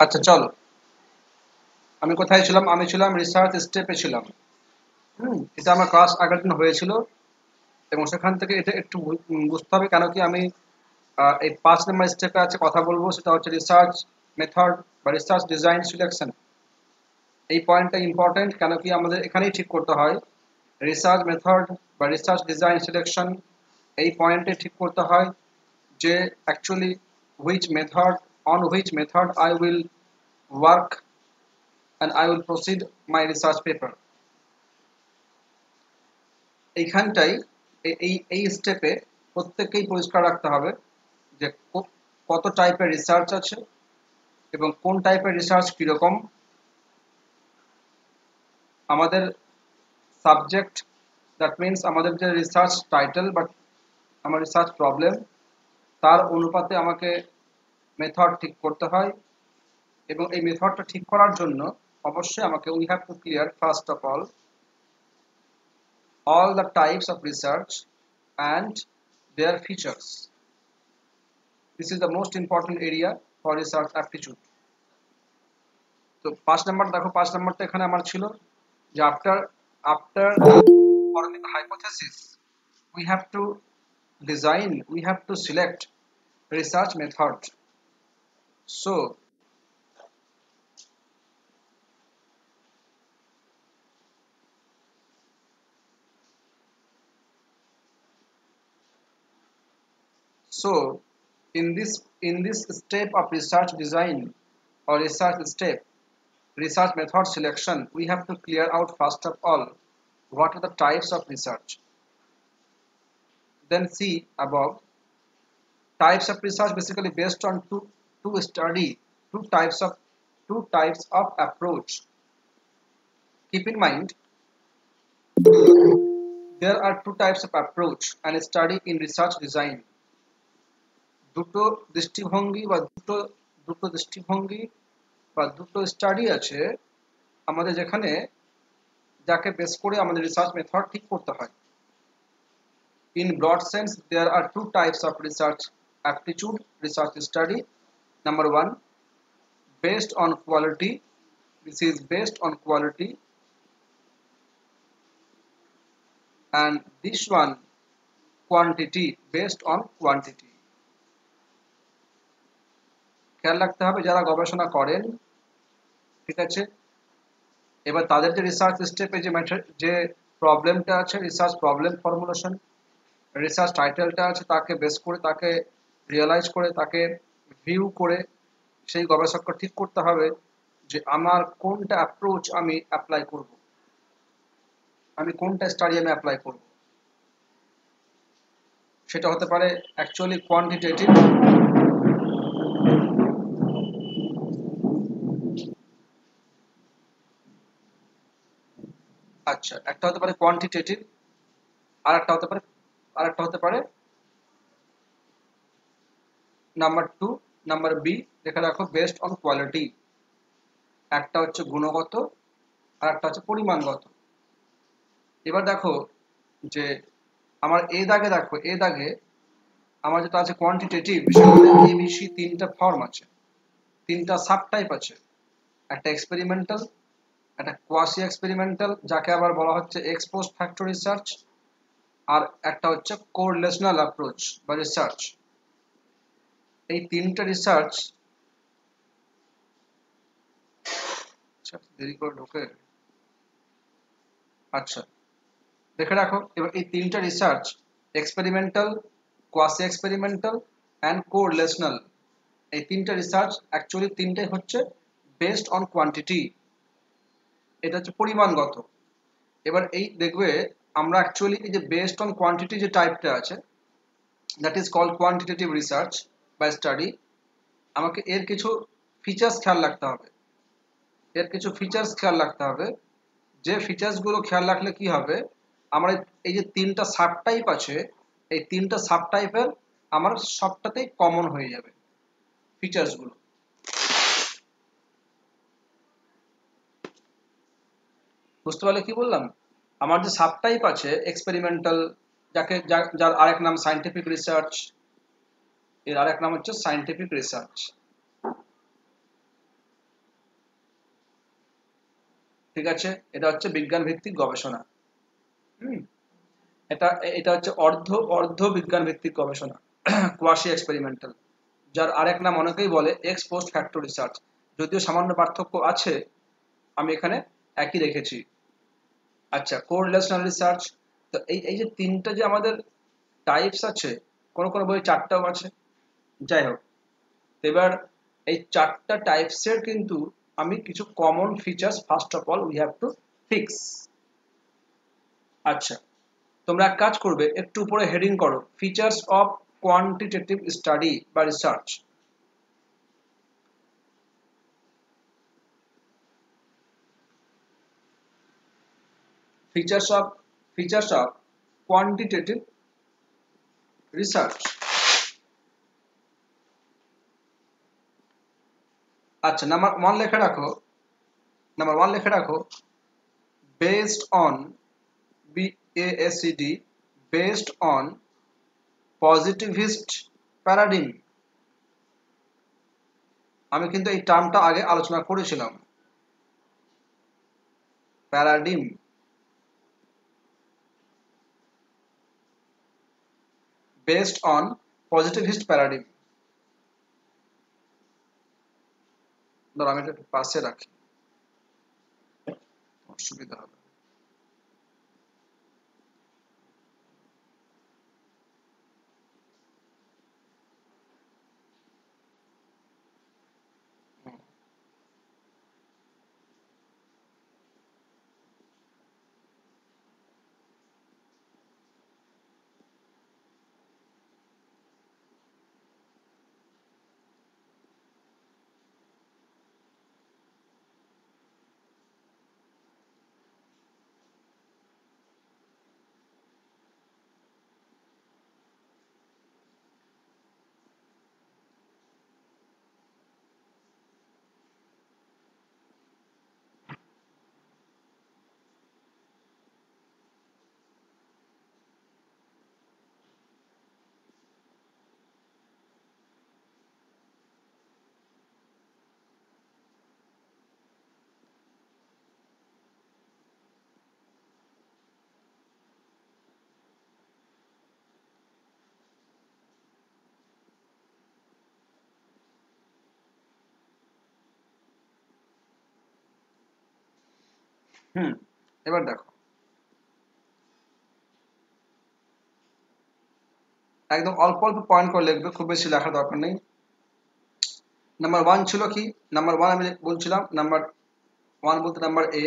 আচ্ছা চলো, আমি কোথায় ছিলাম? আমি ছিলাম রিসার্চ স্টেপে ছিলাম। এটা আমার ক্লাস আগের দিন হয়েছিল, এবং সেখান থেকে এটা একটু বুঝতে হবে কেন কি আমি এই 5 নম্বর স্টেপে আছে কথা বলবো, সেটা হচ্ছে রিসার্চ মেথড বা রিসার্চ ডিজাইন সিলেকশন। এই পয়েন্টটা ইম্পর্টেন্ট কেন কি আমাদের এখানেই ঠিক করতে হয় রিসার্চ মেথড বা রিসার্চ ডিজাইন সিলেকশন। এই পয়েন্টে ঠিক করতে হয় যে actually which method I will work and I will proceed my research paper. এইখানটাই এই স্টেপে প্রত্যেককেই পরিষ্কার রাখতে হবে যে কত টাইপের রিসার্চ আছে এবং কোন টাইপের রিসার্চ কীরকম। আমাদের সাবজেক্ট, দ্যাট মিনস আমাদের যে রিসার্চ টাইটেল বা আমার রিসার্চ প্রবলেম, তার অনুপাতে আমাকে মেথড ঠিক করতে হয়। এবং এই মেথডটা ঠিক করার জন্য অবশ্যই আমাকে we have two clear first of all the types of research and their features. This is the most important area for research aptitude. তো 5 নম্বর দেখো, 5 নম্বরটা এখানে আমার ছিল যে after forming the hypothesis we have to select research method. So in this step of research design or research method selection, we have to clear out first of all what are the types of research. Then see above. Types of research basically based on two types of approach. Keep in mind there are two types of approach and study in research design. দুটো দৃষ্টিভঙ্গি বা দুটো study আছে আমাদের, যেখানে যাকে base করে আমাদের রিসার্চ মেথড ঠিক করতে হয়। In broad sense, there are two types of research aptitude research study. Number one, based on quality. This is based on quality. And this one, quantity, based on quantity. খেয়াল রাখতে হবে যারা গবেষণা করেন, ঠিক আছে, এবার তাদের যে রিসার্চ স্টেপে যে প্রবলেমটা আছে, রিসার্চ প্রবলেম ফর্মুলেশন, রিসার্চ টাইটেলটা আছে, তাকে বেস করে, তাকে রিয়েলাইজ করে, তাকে ভিউ করে সেই গবেষককে ঠিক করতে হবে যে আমার কোনটা অ্যাপ্রোচ আমি অ্যাপ্লাই করব, আমি কোনটা স্টাডি আমি অ্যাপ্লাই করব। সেটা হতে পারে অ্যাকচুয়ালি কোয়ান্টিটেটিভ, আচ্ছা, একটা হতে পারে কোয়ান্টিটেটিভ, আর একটা হতে পারে নাম্বার টু, নাম্বার বি, দেখে রাখো, বেসড অন কোয়ালিটি। একটা হচ্ছে গুণগত আর একটা হচ্ছে পরিমাণগত। এবার দেখো যে আমার এ দাগে আমার যেটা আছে কোয়ান্টিটেটিভ, সেখানে এবিসি তিনটা ফর্ম আছে, তিনটা সাব টাইপ আছে। একটা এক্সপেরিমেন্টাল, একটা কোয়াসি এক্সপেরিমেন্টাল, যাকে আবার বলা হচ্ছে এক্স পোস্ট ফ্যাক্টর রিসার্চ, আর একটা হচ্ছে কোরিলেশনাল অ্যাপ্রোচ বা রিসার্চ। এই তিনটা রিসার্চ, দেরি করে ঢোকে, আচ্ছা দেখে রাখো। এবার এই তিনটা research, experimental, quasi experimental and correlational, এই তিনটা রিসার্চ অ্যাকচুয়ালি তিনটাই হচ্ছে বেসড অন কোয়ান্টিটি, এটা হচ্ছে পরিমাণগত। এবার এই দেখবে আমরা অ্যাকচুয়ালি এই যে বেসড অন কোয়ান্টিটি যে টাইপটা আছে, that is called quantitative research বা স্টাডি। আমাকে এর কিছু ফিচার্স খেয়াল রাখতে হবে, যে ফিচার্সগুলো খেয়াল রাখলে কি হবে, আমরা এই যে তিনটা সাব টাইপ আছে, এই তিনটা সাব টাইপের আমার সবটাতেই কমন হয়ে যাবে ফিচার্সগুলো। বুঝতে পারলে কি বললাম? আমার যে সাব টাইপ আছে এক্সপেরিমেন্টাল, যার আরেক নাম সায়েন্টিফিক রিসার্চ, এর আরেক নাম হচ্ছে সায়েন্টিফিক রিসার্চ। ঠিক আছে, এটা হচ্ছে বিজ্ঞান ভিত্তিক গবেষণা। হুম, এটা এটা হচ্ছে অর্ধ অর্ধ বিজ্ঞান ভিত্তিক গবেষণা, কোয়াসি এক্সপেরিমেন্টাল, যার আরেক নাম অনেকেই বলে এক্স পোস্ট ফ্যাক্টো রিসার্চ। যদিও সামান্য পার্থক্য আছে, আমি এখানে একই রেখেছি। আচ্ছা, কোরিলেশনাল রিসার্চ। তো এই এই যে তিনটা যে আমাদের টাইপস আছে, কোনো কোনো বই চারটাও আছে, যাই হোক। এবার এই চারটা টাইপসের কিন্তু আমি কিছু common features first of all we have to fix. আচ্ছা, তোমরা এক কাজ করবে, একটু উপরে হেডিং করো ফিচার্স অফ কোয়ান্টিটেটিভ স্টাডি বা research. Features of quantitative research. আচ্ছা, নাম্বার ওয়ান লেখা রাখো based on BASED, based on positivist paradigm. আমি কিন্তু এই টার্মটা আগে আলোচনা করেছিলাম, paradigm. Based on positivist paradigm. ধরো আমি এটা একটু পাশে রাখি, অসুবিধা হবে। হুম, এবার দেখো, একদম অল্প অল্প পয়েন্ট করে লিখবে, খুব বেশি লেখার দরকার নেই। নাম্বার ওয়ান ছিল কি? নাম্বার ওয়ান আমি বলছিলাম, নাম্বার ওয়ান বলতে নাম্বার এ,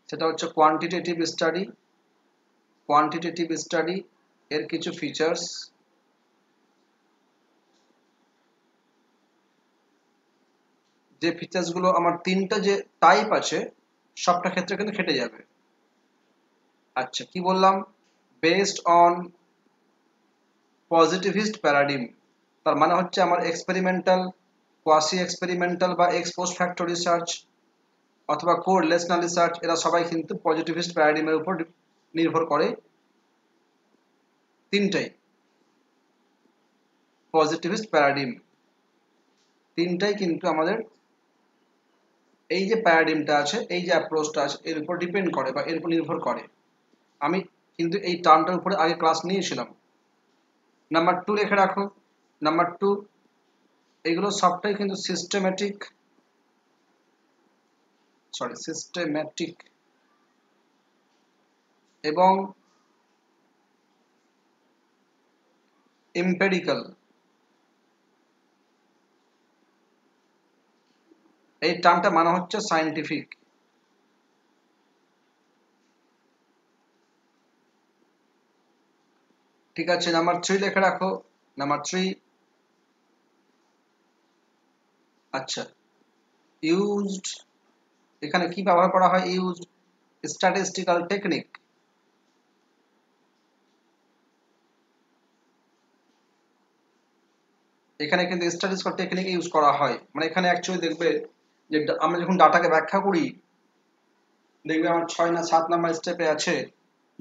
সেটা হচ্ছে কোয়ান্টিটেটিভ স্টাডি। কোয়ান্টিটেটিভ স্টাডি এর কিছু ফিচার্স। যে ফিচার্সগুলো আমার তিনটা যে টাইপ আছে, সবটা ক্ষেত্রে কিন্তু খেটে যাবে। আচ্ছা, কি বললাম? বেসড অন পজিটিভিস্ট প্যারাডিম, তার মানে হচ্ছে আমার এক্সপেরিমেন্টাল, কোয়াসি এক্সপেরিমেন্টাল বা এক্স পোস্ট ফ্যাক্টর রিসার্চ অথবা কোরিলেশনাল রিসার্চ, এরা সবাই কিন্তু পজিটিভিস্ট প্যারাডিমের উপর নির্ভর করে। তিনটাই পজিটিভিস্ট প্যারাডিম, তিনটাই কিন্তু আমাদের এই যে প্যারাডিমটা আছে, এই যে অ্যাপ্রোচটা আছে, এর উপর ডিপেন্ড করে বা এর উপর নির্ভর করে। আমি কিন্তু এই টার্মটার উপরে আগে ক্লাস নিয়েছিলাম। নাম্বার টু লেখে রাখো। নাম্বার টু, এগুলো সবটাই কিন্তু সিস্টেম্যাটিক এবং এম্পেরিক্যাল। এই টার্মটা মানে হচ্ছে সায়েন্টিফিক। ঠিক আছে, নাম্বার থ্রি লেখে রাখো। নাম্বার থ্রি, আচ্ছা, ইউজড, এখানে কি ব্যবহার করা হয়? Used statistical technique. এখানে কিন্তু স্ট্যাটিস্টিক্যাল টেকনিক ইউজ করা হয়, মানে এখানে অ্যাকচুয়ালি দেখবে যে আমরা যখন ডাটাকে ব্যাখ্যা করি, দেখবে আমার 6 না 7 নাম্বার স্টেপে আছে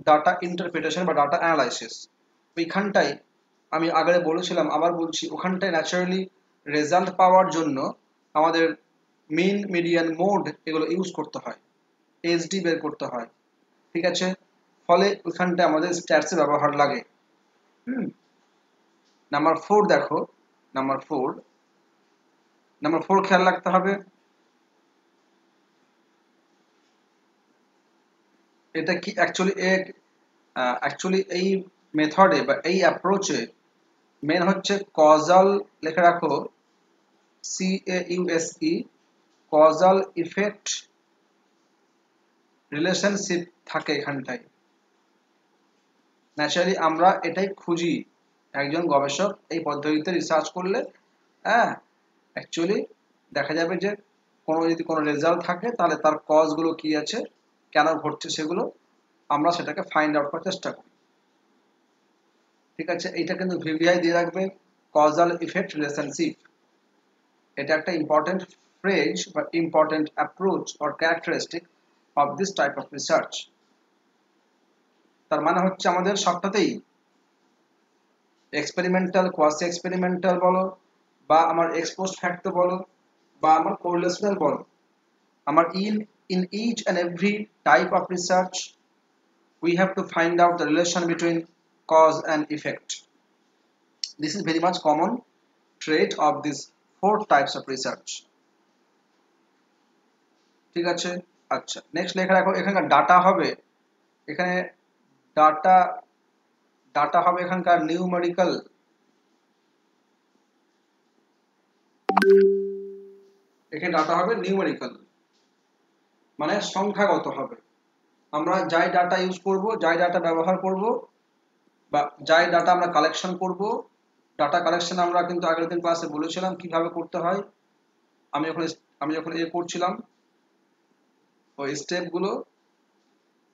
ডাটা ইন্টারপ্রিটেশন বা ডাটা অ্যানালাইসিস। ওইখানটাই আমি আগে বলেছিলাম, আবার বলছি, ওখানটায় ন্যাচারালি রেজাল্ট পাওয়ার জন্য আমাদের মিন, মিডিয়ান, মোড এগুলো ইউজ করতে হয়। এইচডি বের করতে হয়, ঠিক আছে। ফলে ওখানটা আমাদের স্ট্যাটসের ব্যবহার লাগে। নাম্বার 4 দেখো, নাম্বার 4 খেয়াল রাখতে হবে, এটা কি অ্যাকচুয়ালি এই মেথডে বা এই অ্যাপ্রোচে মেন হচ্ছে কজাল, লেখা রাখো CAUSE, কজাল ইফেক্ট রিলেশনশিপ থাকে এখানটায়। ন্যাচারালি আমরা এটাই খুঁজি, একজন গবেষক এই পদ্ধতিতে রিসার্চ করলে হ্যাঁ অ্যাকচুয়ালি দেখা যাবে যে যদি কোনো রেজাল্ট থাকে তাহলে তার কজগুলো কি আছে, কেন ঘটছে, সেগুলো আমরা সেটাকে ফাইন্ড আউট করার চেষ্টা করি, ঠিক আছে। এইটা কিন্তু ভিভিআই দিয়ে রাখবে, কজাল ইফেক্ট রিলেশনশিপ। এটা একটা ইম্পর্টেন্ট ফ্রেজ বা important approach or characteristic of this type of research. তার মানে হচ্ছে আমাদের সবটাতেই এক্সপেরিমেন্টাল, কোয়াসি এক্সপেরিমেন্টাল বলো, বা আমার এক্সপোজড ফ্যাক্ট বলো, বা আমার কোরিলেশনাল বলো, আমার in each and every type of research we have to find out the relation between cause and effect. This is very much common trait of these 4 types of research, ঠিক আছে। আচ্ছা, next লেখা রাখো, এখানকার ডাটা হবে, এখানে data data হবে এখানকার নিউমেরিক্যাল, এখানে ডাটা হবে নিউমেরিক্যাল মানে সংখ্যাগত হবে। আমরা যাই ডাটা ইউজ করব, যাই ডাটা ব্যবহার করব, বা যাই ডাটা আমরা কালেকশন করব, ডাটা কালেকশন আমরা কিন্তু আগের দিন ক্লাসে বলেছিলাম কিভাবে করতে হয়। আমি যখন করছিলাম ওই স্টেপগুলো,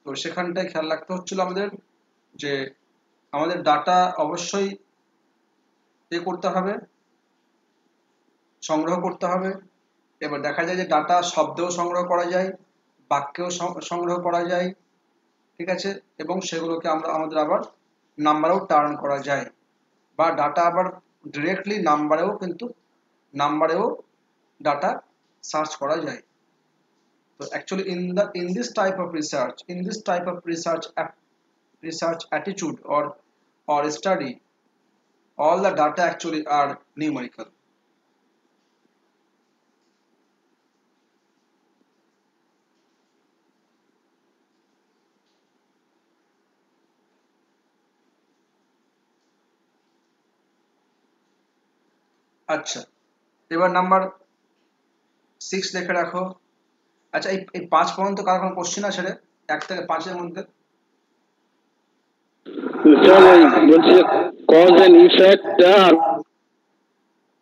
তো সেখানটায় খেয়াল রাখতে হচ্ছিল আমাদের যে আমাদের ডাটা অবশ্যই করতে হবে, সংগ্রহ করতে হবে। এবার দেখা যায় যে ডাটা শব্দেও সংগ্রহ করা যায়, বাক্যেও সংগ্রহ করা যায়, ঠিক আছে। এবং সেগুলোকে আমরা আমাদের আবার নাম্বারেও টার্ন করা যায়, বা ডাটা আবার ডিরেক্টলি নাম্বারেও ডাটা সার্চ করা যায়। তো actually in this type of research attitude or study, all the data actually are numerical. আচ্ছা, এবার নাম্বার 6 দেখে রাখো। আচ্ছা, এই 5 পর্যন্ত কার কোনো কোশ্চেন আছে রে? 1 থেকে 5 এর মধ্যে বলছি কজ এন্ড ইফেক্ট আর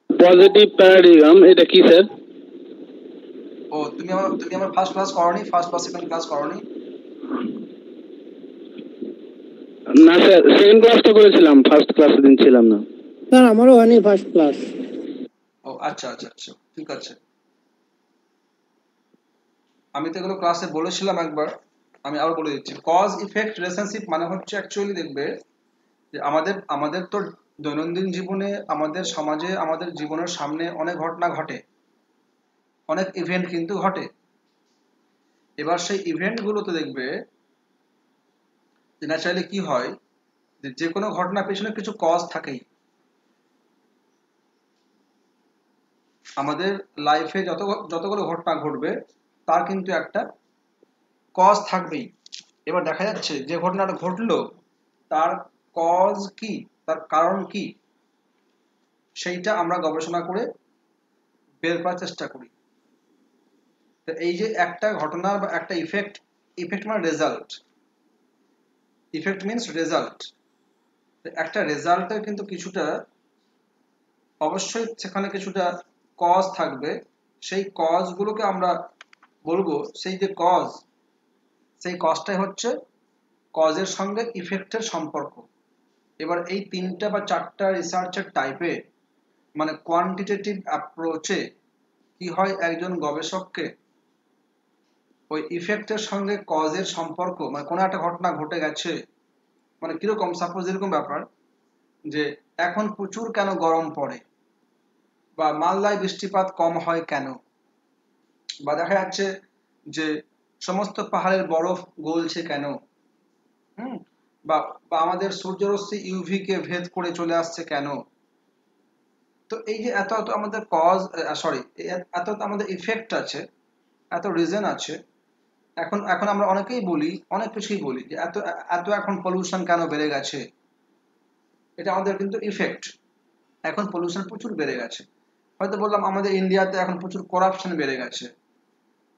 পজিটিভ প্যারাডিগ্রাম, এটা কি স্যার? ও তুমি আমার ফার্স্ট ক্লাস করনি, ফার্স্ট বা সেকেন্ড ক্লাস করনি? না স্যার, সেকেন্ড ক্লাসটা করেছিলাম, ফার্স্ট ক্লাসে দিন ছিলাম না স্যার। আমারও হয়নি ফার্স্ট ক্লাস। ও আচ্ছা আচ্ছা আচ্ছা, ঠিক আছে। আমি তো এগুলো ক্লাসে বলেছিলাম একবার, আমি আবার বলে দিচ্ছি। কজ ইফেক্ট রিলেশনশিপ মানে হচ্ছে অ্যাকচুয়ালি দেখবে যে আমাদের তো দৈনন্দিন জীবনে, আমাদের সমাজে, আমাদের জীবনের সামনে অনেক ঘটনা ঘটে, অনেক ইভেন্ট কিন্তু ঘটে। এবার সেই ইভেন্টগুলোতে দেখবে যে ন্যাচারালি কি হয়, যে কোনো ঘটনার পেছনে কিছু কজ থাকেই। আমাদের লাইফে যতগুলো ঘটনা ঘটবে তার কিন্তু একটা কজ থাকবেই। এবার দেখা যাচ্ছে যে ঘটনাটা ঘটলো তার কজ কি, তার কারণ কি, সেইটা আমরা গবেষণা করে বের করার চেষ্টা করি। তো এই যে একটা ঘটনা বা একটা ইফেক্ট মানে রেজাল্ট, ইফেক্ট মিনস রেজাল্ট। একটা রেজাল্টের কিন্তু কিছুটা অবশ্যই সেখানে কিছুটা কজ থাকবে, সেই কজগুলোকে আমরা বলবো সেই যে কজ, সেই কজটাই হচ্ছে কজের সঙ্গে ইফেক্টের সম্পর্ক। এবার এই 3টা বা 4টা রিসার্চের টাইপে মানে কোয়ান্টিটেটিভ অ্যাপ্রোচে কি হয়, একজন গবেষককে ওই ইফেক্টের সঙ্গে কজের সম্পর্ক, মানে কোনো একটা ঘটনা ঘটে গেছে, মানে কিরকম, সাপোজ এরকম ব্যাপার যে এখন প্রচুর কেন গরম পড়ে, বা মালদায় বৃষ্টিপাত কম হয় কেন, বা দেখা যাচ্ছে যে সমস্ত পাহাড়ের বরফ গলছে কেন? হুম বা বা আমাদের সূর্যরশ্মি ইউভি কে ভেদ করে চলে আসছে কেন? তো এই যে এত এত আমাদের কজ, সরি, এত এত আমাদের ইফেক্ট আছে, এত রিজন আছে। এখন এখন আমরা অনেকেই বলি, অনেক কিছুই বলি যে এত এত এখন পলিউশন কেন বেড়ে গেছে। এটা আমাদের কিন্তু ইফেক্ট। এখন পলিউশন প্রচুর বেড়ে গেছে। হয়তো বললাম আমাদের ইন্ডিয়াতে এখন প্রচুর করাপশন বেড়ে গেছে।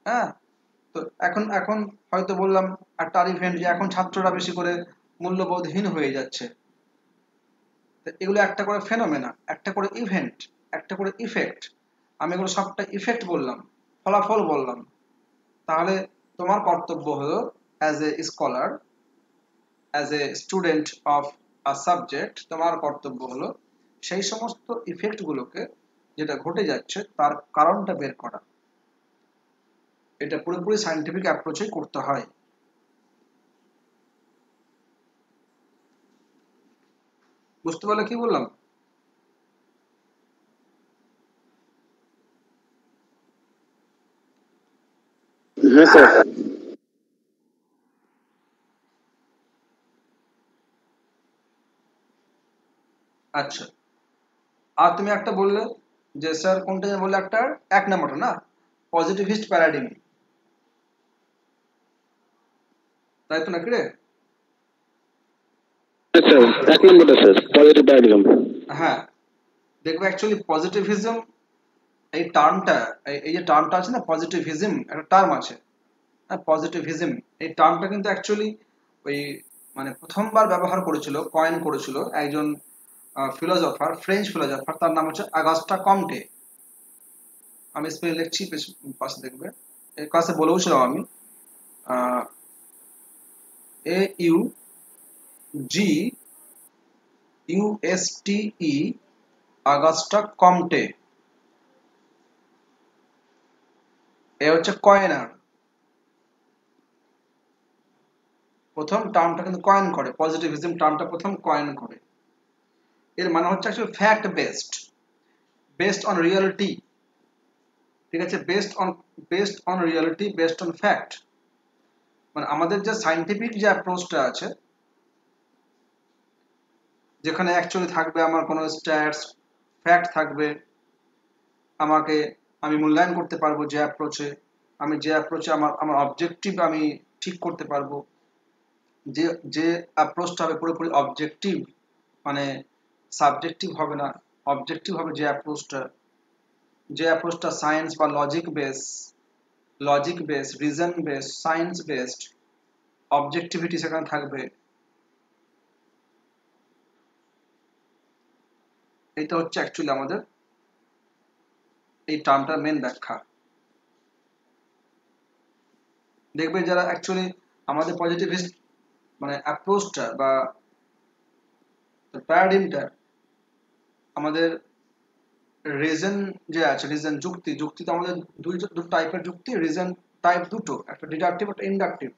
হ্যাঁ, তো এখন এখন হয়তো বললাম একটা ইভেন্ট যে এখন ছাত্ররা বেশি করে মূল্যবোধহীন হয়ে যাচ্ছে। তো এগুলো একটা করে ফেনোমেনা, একটা করে ইভেন্ট, একটা করে ইফেক্ট। আমি এগুলো সবটা ইফেক্ট বললাম, ফলাফল বললাম। তাহলে তোমার কর্তব্য হলো as a scholar, as a student of a subject, তোমার কর্তব্য হলো সেই সমস্ত ইফেক্ট গুলোকে, যেটা ঘটে যাচ্ছে তার কারণটা বের করা। এটা পুরোপুরি সায়েন্টিফিক অ্যাপ্রোচেই করতে হয়। বুঝতে পারলে কি বললাম? হ্যাঁ স্যার। আচ্ছা, আর তুমি একটা বললে যে স্যার কোনটা যেন বললে, একটা এক নাম্বারটা না, পজিটিভিস্ট প্যারাডিম, তাই তো নাকি রে? স্যার 1 নম্বরটা স্যার, পজিটিভ প্যারাডিগম। হ্যাঁ, দেখবে অ্যাকচুয়ালি পজিটিভিজম এই টার্মটা, এই যে টার্মটা আছে না, পজিটিভিজম একটা টার্ম আছে। হ্যাঁ, পজিটিভিজম এই টার্মটা কিন্তু অ্যাকচুয়ালি ওই মানে প্রথমবার ব্যবহার করেছিল, কয়েন করেছিল একজন ফিলোসফার, ফ্রেঞ্চ ফিলোসফার, তার নাম হচ্ছে আগাস্টা কমটে। আমি স্পেল লিখছি, পাশে দেখবে, এই ক্লাসে বলেওছিলাম আমি। এ জি ইউএসটিই, আগাস্টা কমটে। এ হচ্ছে কয়েনার, প্রথম টার্মটা কিন্তু কয়েন করে, পজিটিভিজম টার্মটা প্রথম কয়েন করে। এর মানে হচ্ছে আসলে fact based, based on reality. ঠিক আছে, based on reality, based on fact. মানে আমাদের যে সাইন্টিফিক যে অ্যাপ্রোচটা আছে, যেখানে অ্যাকচুয়ালি থাকবে আমার কোনো স্ট্যাটস, ফ্যাক্ট থাকবে, আমাকে আমি মূল্যায়ন করতে পারবো যে অ্যাপ্রোচে, আমি যে অ্যাপ্রোচে আমার আমার অবজেক্টিভ আমি ঠিক করতে পারবো। যে যে অ্যাপ্রোচটা হবে পুরোপুরি অবজেক্টিভ, মানে সাবজেক্টিভ হবে না, অবজেক্টিভ হবে যে অ্যাপ্রোচটা, যে অ্যাপ্রোচটা সায়েন্স বা logic base, reason base, science based, objectivity সেখানে থাকবে। এইটা হচ্ছে অ্যাকচুয়ালি আমাদের এই টার্মটার মেন ব্যাখ্যা। দেখবে যারা অ্যাকচুয়ালি আমাদের পজিটিভিস্ট মানে অ্যাপ্রোচটা বা প্যারাডিমটা, আমাদের রিজন যে আছে, রিজন যুক্তি, যুক্তি তো আমাদের দুটো টাইপের যুক্তি, রিজন টাইপ দুটো, একটা ডিডাকটিভ একটা ইন্ডাকটিভ।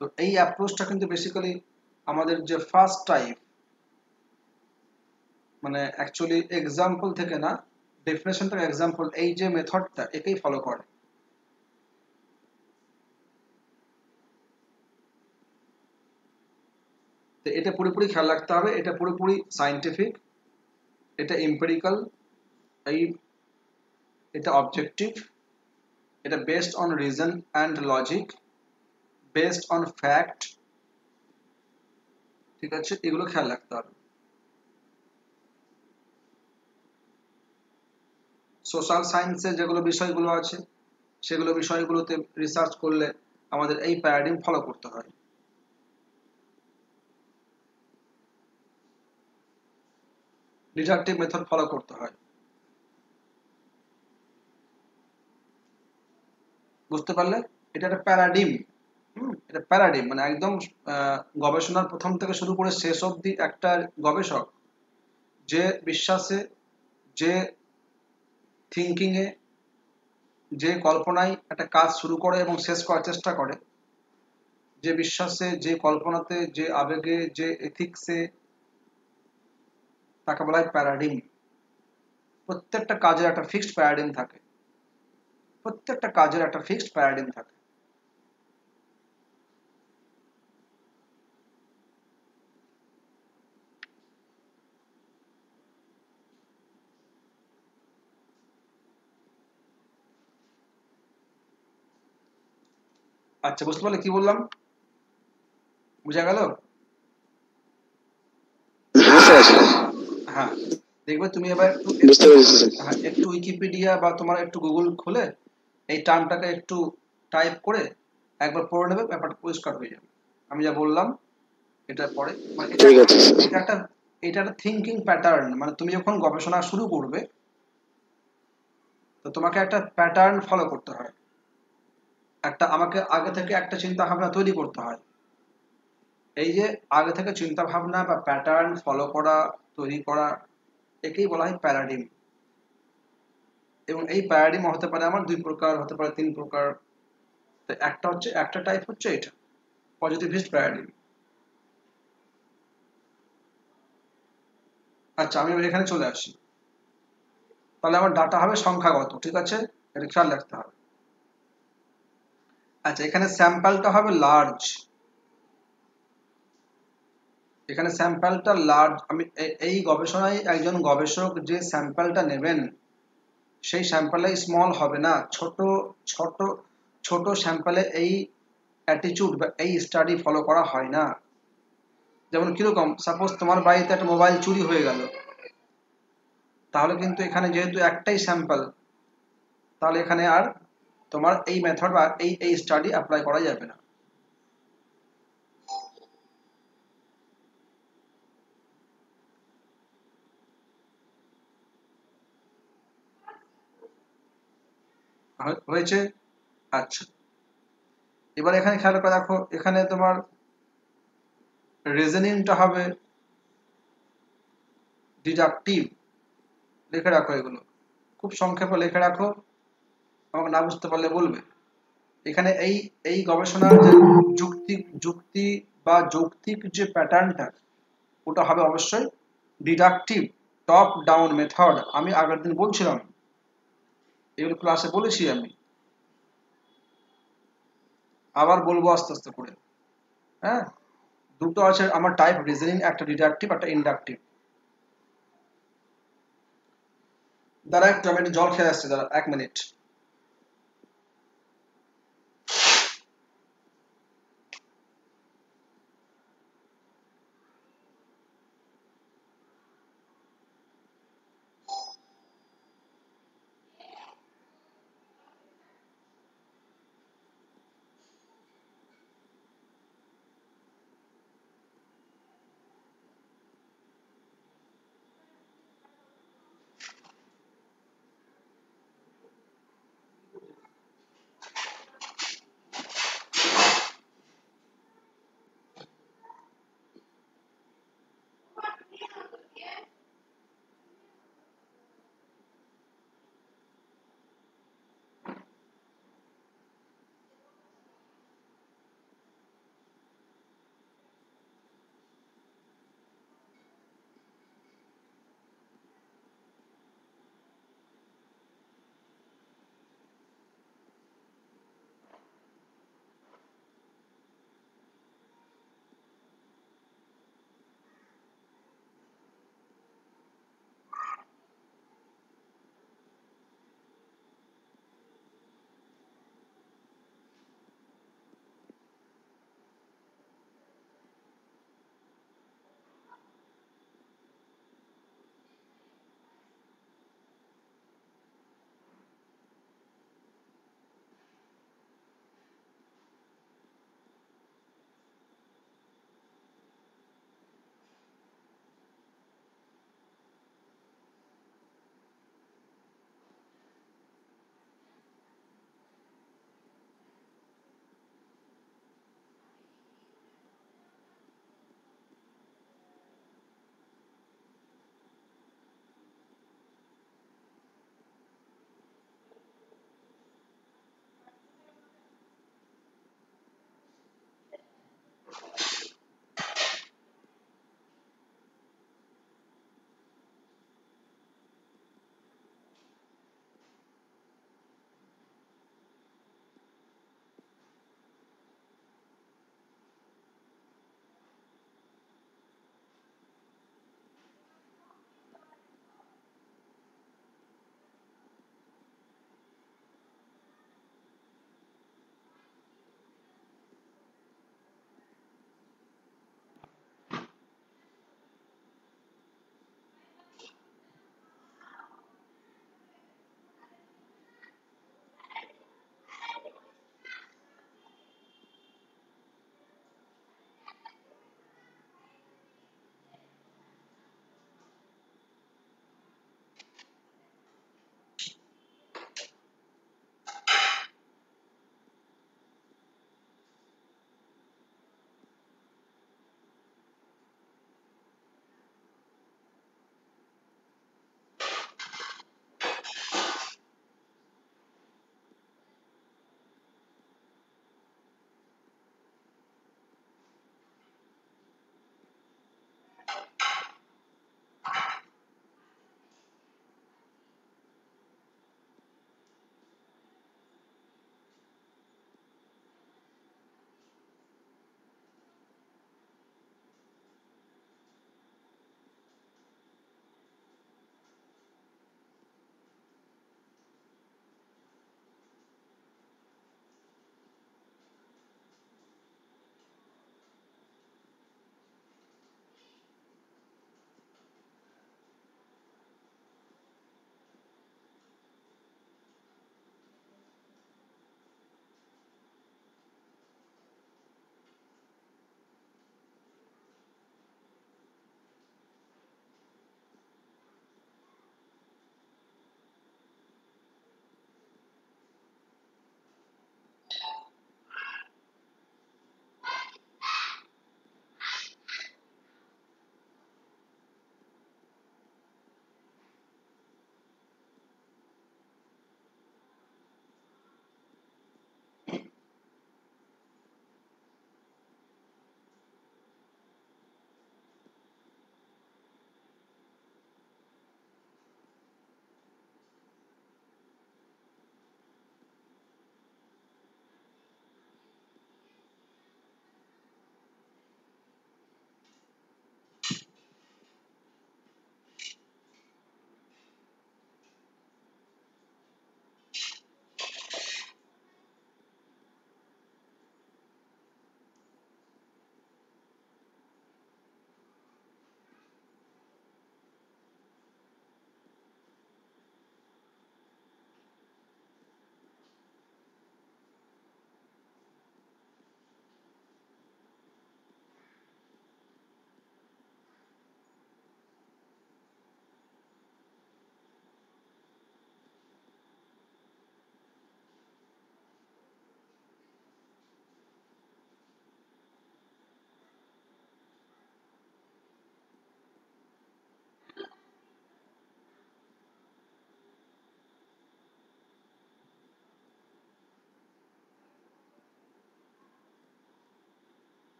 তো এই অ্যাপ্রোচটা কিন্তু বেসিক্যালি আমাদের যে ফার্স্ট টাইপ, মানে অ্যাকচুয়ালি এক্সাম্পল থেকে না, ডেফিনেশন থেকে এক্সাম্পল, এই যে মেথডটা একেই ফলো করে। তো এটা পুরোপুরি খেয়াল রাখতে হবে, এটা পুরোপুরি সায়েন্টিফিক, এটা এম্পিরিক্যাল, এই এটা অবজেক্টিভ, এটা based on reason and logic, based on fact. ঠিক আছে, এগুলো খেয়াল রাখতে হবে। সোশ্যাল সায়েন্সের যেগুলো বিষয়গুলো আছে, সেগুলো বিষয়গুলোতে রিসার্চ করলে আমাদের এই প্যারাডিম ফলো করতে হয়। ডিডাকটিভ মেথড ফলো করতে হয়। বুঝতে পারলে? এটা একটা প্যারাডিম। এটা প্যারাডিম মানে একদম গবেষণার প্রথম থেকে শুরু করে শেষ অবধি একটা গবেষক যে বিশ্বাসে, যে থিঙ্কিং এ, যে কল্পনায় একটা কাজ শুরু করে এবং শেষ করার চেষ্টা করে, যে বিশ্বাসে, যে কল্পনাতে, যে আবেগে, যে এথিক্সে, তাকে বলা হয় প্যারাডিম। প্রত্যেকটা কাজের একটা ফিক্সড প্যারাডিম থাকে, প্রত্যেকটা কাজের একটা ফিক্সড প্যারাডিম থাকে। আচ্ছা, বুঝতে পারলে কি বললাম? বুঝা গেল? হ্যাঁ স্যার, হ্যাঁ, দেখবে তুমি এবার একটু বুঝতে একটু পেরেছি স্যার। হ্যাঁ, একটু উইকিপিডিয়া বা তোমার একটু গুগল খুলে এই টার্মটাকে একটু টাইপ করে একবার পড়ে নেবে, ব্যাপারটা পরিষ্কার হয়ে যাবে। আমি যা বললাম এটার পরে, মানে এটা ঠিক আছে স্যার। এটা একটা এটা একটা থিঙ্কিং প্যাটার্ন। মানে তুমি যখন গবেষণা শুরু করবে, তো তোমাকে একটা প্যাটার্ন ফলো করতে হয়। আমাকে আগে থেকে একটা চিন্তা ভাবনা তৈরি করতে হয়। এই যে আগে থেকে চিন্তা ভাবনা বা প্যাটার্ন ফলো করা, তৈরি করা, একেই বলা হয় প্যারাডিম। এবং এই প্যারাডিম হতে পারে আমার দুই প্রকার, হতে পারে তিন প্রকার। তো একটা টাইপ হচ্ছে এটা, পজিটিভিস্ট প্যারাডিম। আচ্ছা, আমি এবার এখানে চলে আসি। তাহলে আমার ডাটা হবে সংখ্যাগত, ঠিক আছে? এটা খেয়াল রাখতে হবে। আচ্ছা, এখানে স্যাম্পলটা হবে লার্জ। এখানে স্যাম্পলটা লার্জ। আমি এই গবেষণায় একজন গবেষক যে স্যাম্পলটা নেবেন, সেই স্যাম্পলে স্মল হবে না, ছোট ছোট ছোট স্যাম্পলে এই অ্যাটিটিউড বা এই স্টাডি ফলো করা হয় না। যেমন কিরকম, সাপোজ তোমার বাড়িতে একটা মোবাইল চুরি হয়ে গেল, তাহলে কিন্তু এখানে যেহেতু একটাই স্যাম্পল, তাহলে এখানে আর তোমার এই মেথড বা এই স্টাডি অ্যাপ্লাই করা যাবে না। হয়েছে? আচ্ছা, এবার এখানে খেয়াল করে দেখো, এখানে তোমার রিজনিংটা হবে ডিডাকটিভ। লিখে রাখো এগুলো, খুব সংক্ষেপে লিখে রাখো, আমাকে না বুঝতে পারলে বলবে। এখানে এই এই গবেষণার যে যুক্তি যুক্তি বা যৌক্তিক যে প্যাটার্নটা, ওটা হবে অবশ্যই ডিডাকটিভ, টপ ডাউন মেথড। আমি আগের দিন বলছিলাম, এগুলো ক্লাসে বলেছি আমি, আবার বলবো আস্তে আস্তে করে। হ্যাঁ, দুটো আছে আমার টাইপ রিজনিং, একটা ডিডাকটিভ একটা ইন্ডাকটিভ। দাঁড়া একটু, আমি একটু জল খেয়ে আসছি, দাঁড়া 1 মিনিট।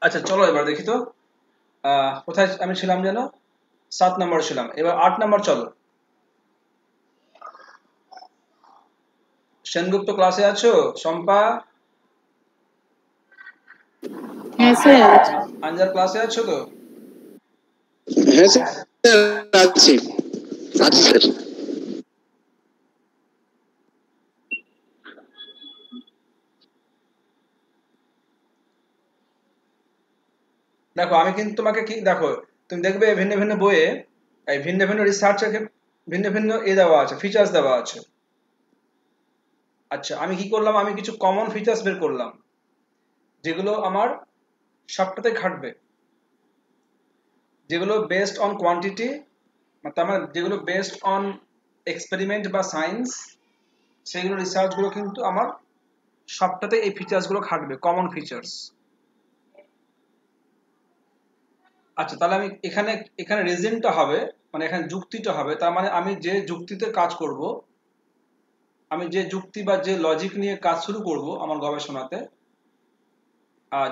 আচ্ছা চলো এবার দেখি তো কোথায় আমি ছিলাম যেন 7 নম্বর ছিলাম, এবার 8 নম্বর চলো। সেনগুপ্ত ক্লাসে আছো? শম্পা, হ্যাঁ স্যার। আঞ্জার ক্লাসে আছো তো? হ্যাঁ স্যার আছি আছি স্যার। দেখো আমি কিন্তু তোমাকে কি দেখো, তুমি দেখবে ভিন্ন ভিন্ন বইয়ে এই ভিন্ন ভিন্ন রিসার্চের ভিন্ন ভিন্ন দেওয়া আছে, ফিচার্স দেওয়া আছে। আচ্ছা আমি কি করলাম, আমি কিছু কমন ফিচার্স বের করলাম যেগুলো আমার সবটাতে খাটবে, যেগুলো বেসড অন কোয়ান্টিটি, তার মানে যেগুলো বেসড অন এক্সপেরিমেন্ট বা সায়েন্স, সেইগুলো রিসার্চগুলো কিন্তু আমার সবটাতে এই ফিচার্সগুলো খাটবে, কমন ফিচার্স। আচ্ছা তাহলে আমি এখানে এখানে রিজনটা হবে, মানে এখানে যুক্তিটা হবে, তার মানে আমি যে যুক্তিতে কাজ করব, আমি যে যুক্তি বা যে লজিক নিয়ে কাজ শুরু করব আমার গবেষণাতে,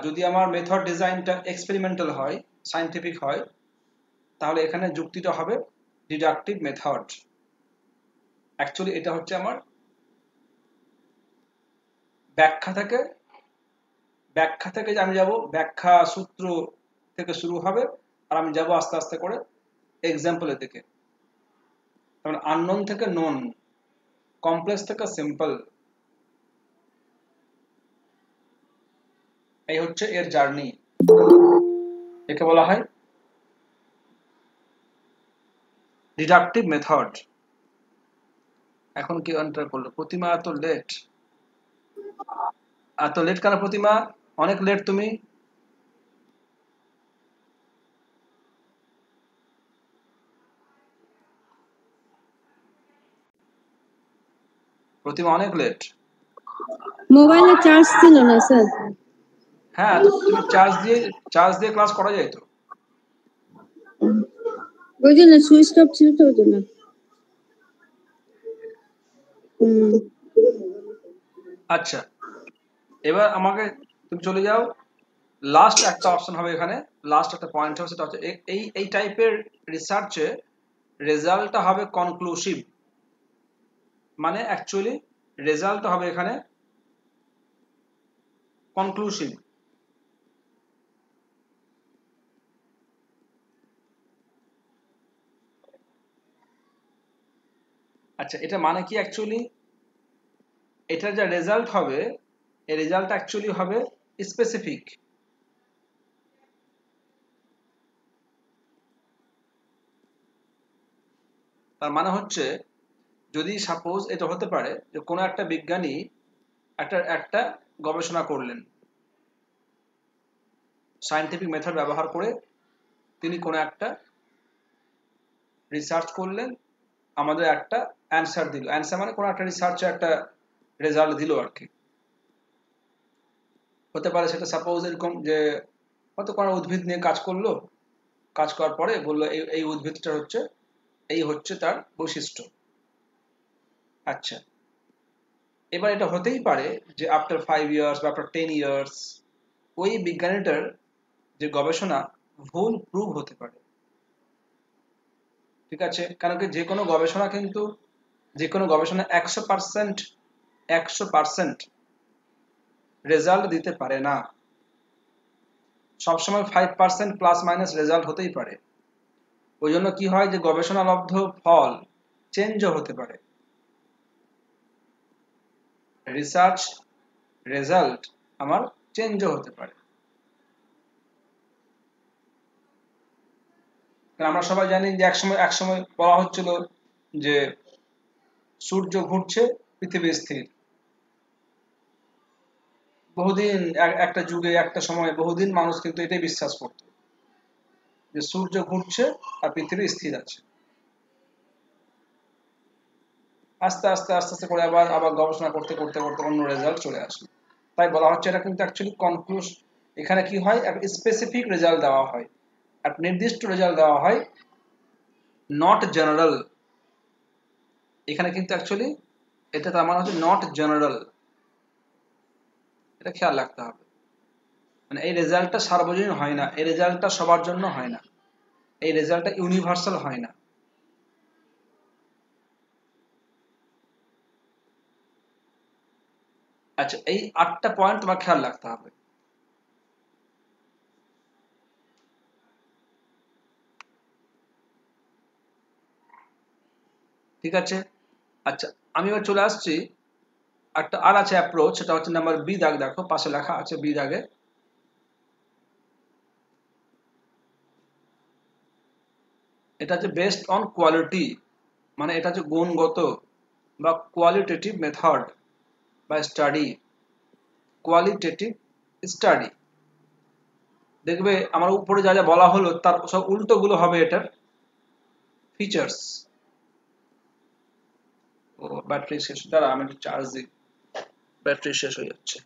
যদি আমার মেথড ডিজাইনটা এক্সপেরিমেন্টাল হয়, সায়েন্টিফিক হয়, তাহলে এখানে যুক্তিটা হবে ডিডাকটিভ মেথড। অ্যাকচুয়ালি এটা হচ্ছে আমার ব্যাখ্যা থেকে, ব্যাখ্যা থেকে যে আমি যাব, ব্যাখ্যা সূত্র থেকে শুরু হবে, আর আমি যাব আস্তে আস্তে করে এক্সাম্পলের দিকে। তারপরে আননোন থেকে নোন, কমপ্লেক্স থেকে সিম্পল, এই হচ্ছে এর জার্নি। একে বলা হয় ডিডাকটিভ মেথড। এখন কি এন্টার করলো প্রতিমা? এত লেট, এত লেট কেন প্রতিমা? অনেক লেট তুমি। প্রতিমা অনেক লেট। মোবাইলে চার্জ ছিল না স্যার। হ্যাঁ তো তুমি চার্জ দিয়ে ক্লাস করা যায় তো। ওই জন্য সুইচ অফ ছিল তো ওই জন্য। আচ্ছা এবার আমাকে তুমি চলে যাও, লাস্ট একটা অপশন হবে এখানে, লাস্ট একটা পয়েন্ট হবে, সেটা হচ্ছে এই টাইপের রিসার্চে রেজাল্টটা হবে কনক্লুসিভ, মানে অ্যাকচুয়ালি রেজাল্টটা হবে এখানে কনক্লুসিভ। আচ্ছা এটা মানে কি অ্যাকচুয়ালি, এটার যা রেজাল্ট হবে, এই রেজাল্ট অ্যাকচুয়ালি হবে স্পেসিফিক। তার মানে হচ্ছে যদি সাপোজ এটা হতে পারে যে কোনো একটা বিজ্ঞানী একটা একটা গবেষণা করলেন, সায়েন্টিফিক মেথড ব্যবহার করে তিনি কোনো একটা রিসার্চ করলেন, আমাদের একটা অ্যান্সার দিল, অ্যান্সার মানে কোনো একটা রিসার্চে একটা রেজাল্ট দিল আর কি। হতে পারে সেটা সাপোজ এরকম যে হয়তো কোনো উদ্ভিদ নিয়ে কাজ করলো, কাজ করার পরে বললো এই উদ্ভিদটা হচ্ছে, এই হচ্ছে তার বৈশিষ্ট্য। আচ্ছা এবার এটা হতেই পারে যে আফটার 5 ইয়ার্স বা আফটার 10 ইয়ার্স ওই বিজ্ঞানীটার যে গবেষণা ভুল প্রুভ হতে পারে। ঠিক আছে, কারণ কি যে কোনো গবেষণা কিন্তু, যে কোনো গবেষণা 100% রেজাল্ট দিতে পারে না, সবসময় 5% প্লাস মাইনাস রেজাল্ট হতেই পারে। ওই জন্য কি হয় যে গবেষণালব্ধ ফল চেঞ্জও হতে পারে, রিসার্চ রেজাল্ট আমার চেঞ্জও হতে পারে। আমরা সবাই জানি যে একসময় বলা হচ্ছিল যে সূর্য ঘুরছে, পৃথিবী স্থির। বহুদিন একটা যুগে একটা সময় বহুদিন মানুষ কিন্তু এটাই বিশ্বাস করত যে সূর্য ঘুরছে আর পৃথিবী স্থির আছে। আস্তে আস্তে আস্তে আস্তে করে আবার আবার গবেষণা করতে করতে করতে অন্য রেজাল্ট চলে আসে। তাই বলা হচ্ছে এটা কিন্তু অ্যাকচুয়ালি কনক্লুশ, এখানে কি হয় একটা স্পেসিফিক রেজাল্ট দেওয়া হয়, একটা নির্দিষ্ট রেজাল্ট দেওয়া হয়, নট জেনারেল। এখানে কিন্তু অ্যাকচুয়ালি এটা তার মানে হচ্ছে নট জেনারেল, এটা খেয়াল রাখতে হবে। মানে এই রেজাল্টটা সার্বজনীন হয় না, এই রেজাল্টটা সবার জন্য হয় না, এই রেজাল্টটা ইউনিভার্সাল হয় না। আচ্ছা, এই 8টা পয়েন্ট তোমার খেয়াল রাখতে হবে। ঠিক আছে। আচ্ছা, আমি এবার চলে আসছি একটা আর আছে অ্যাপ্রোচ, সেটা হচ্ছে নাম্বার বি দাগ, দেখো পাশে লেখা আছে বি দাগে, এটা হচ্ছে বেসড অন কোয়ালিটি, মানে এটা হচ্ছে গুণগত বা কোয়ালিটেটিভ মেথড বা স্টাডি, কোয়ালিটেটিভ স্টাডি। দেখবে আমার উপরে যা যা বলা হলো তার সব উল্টো গুলো হবে এটার ফিচার্স। ও ব্যাটারি শেষ, দাঁড়া আমি একটু চার্জ দিই, ব্যাটারি শেষ হয়ে যাচ্ছে।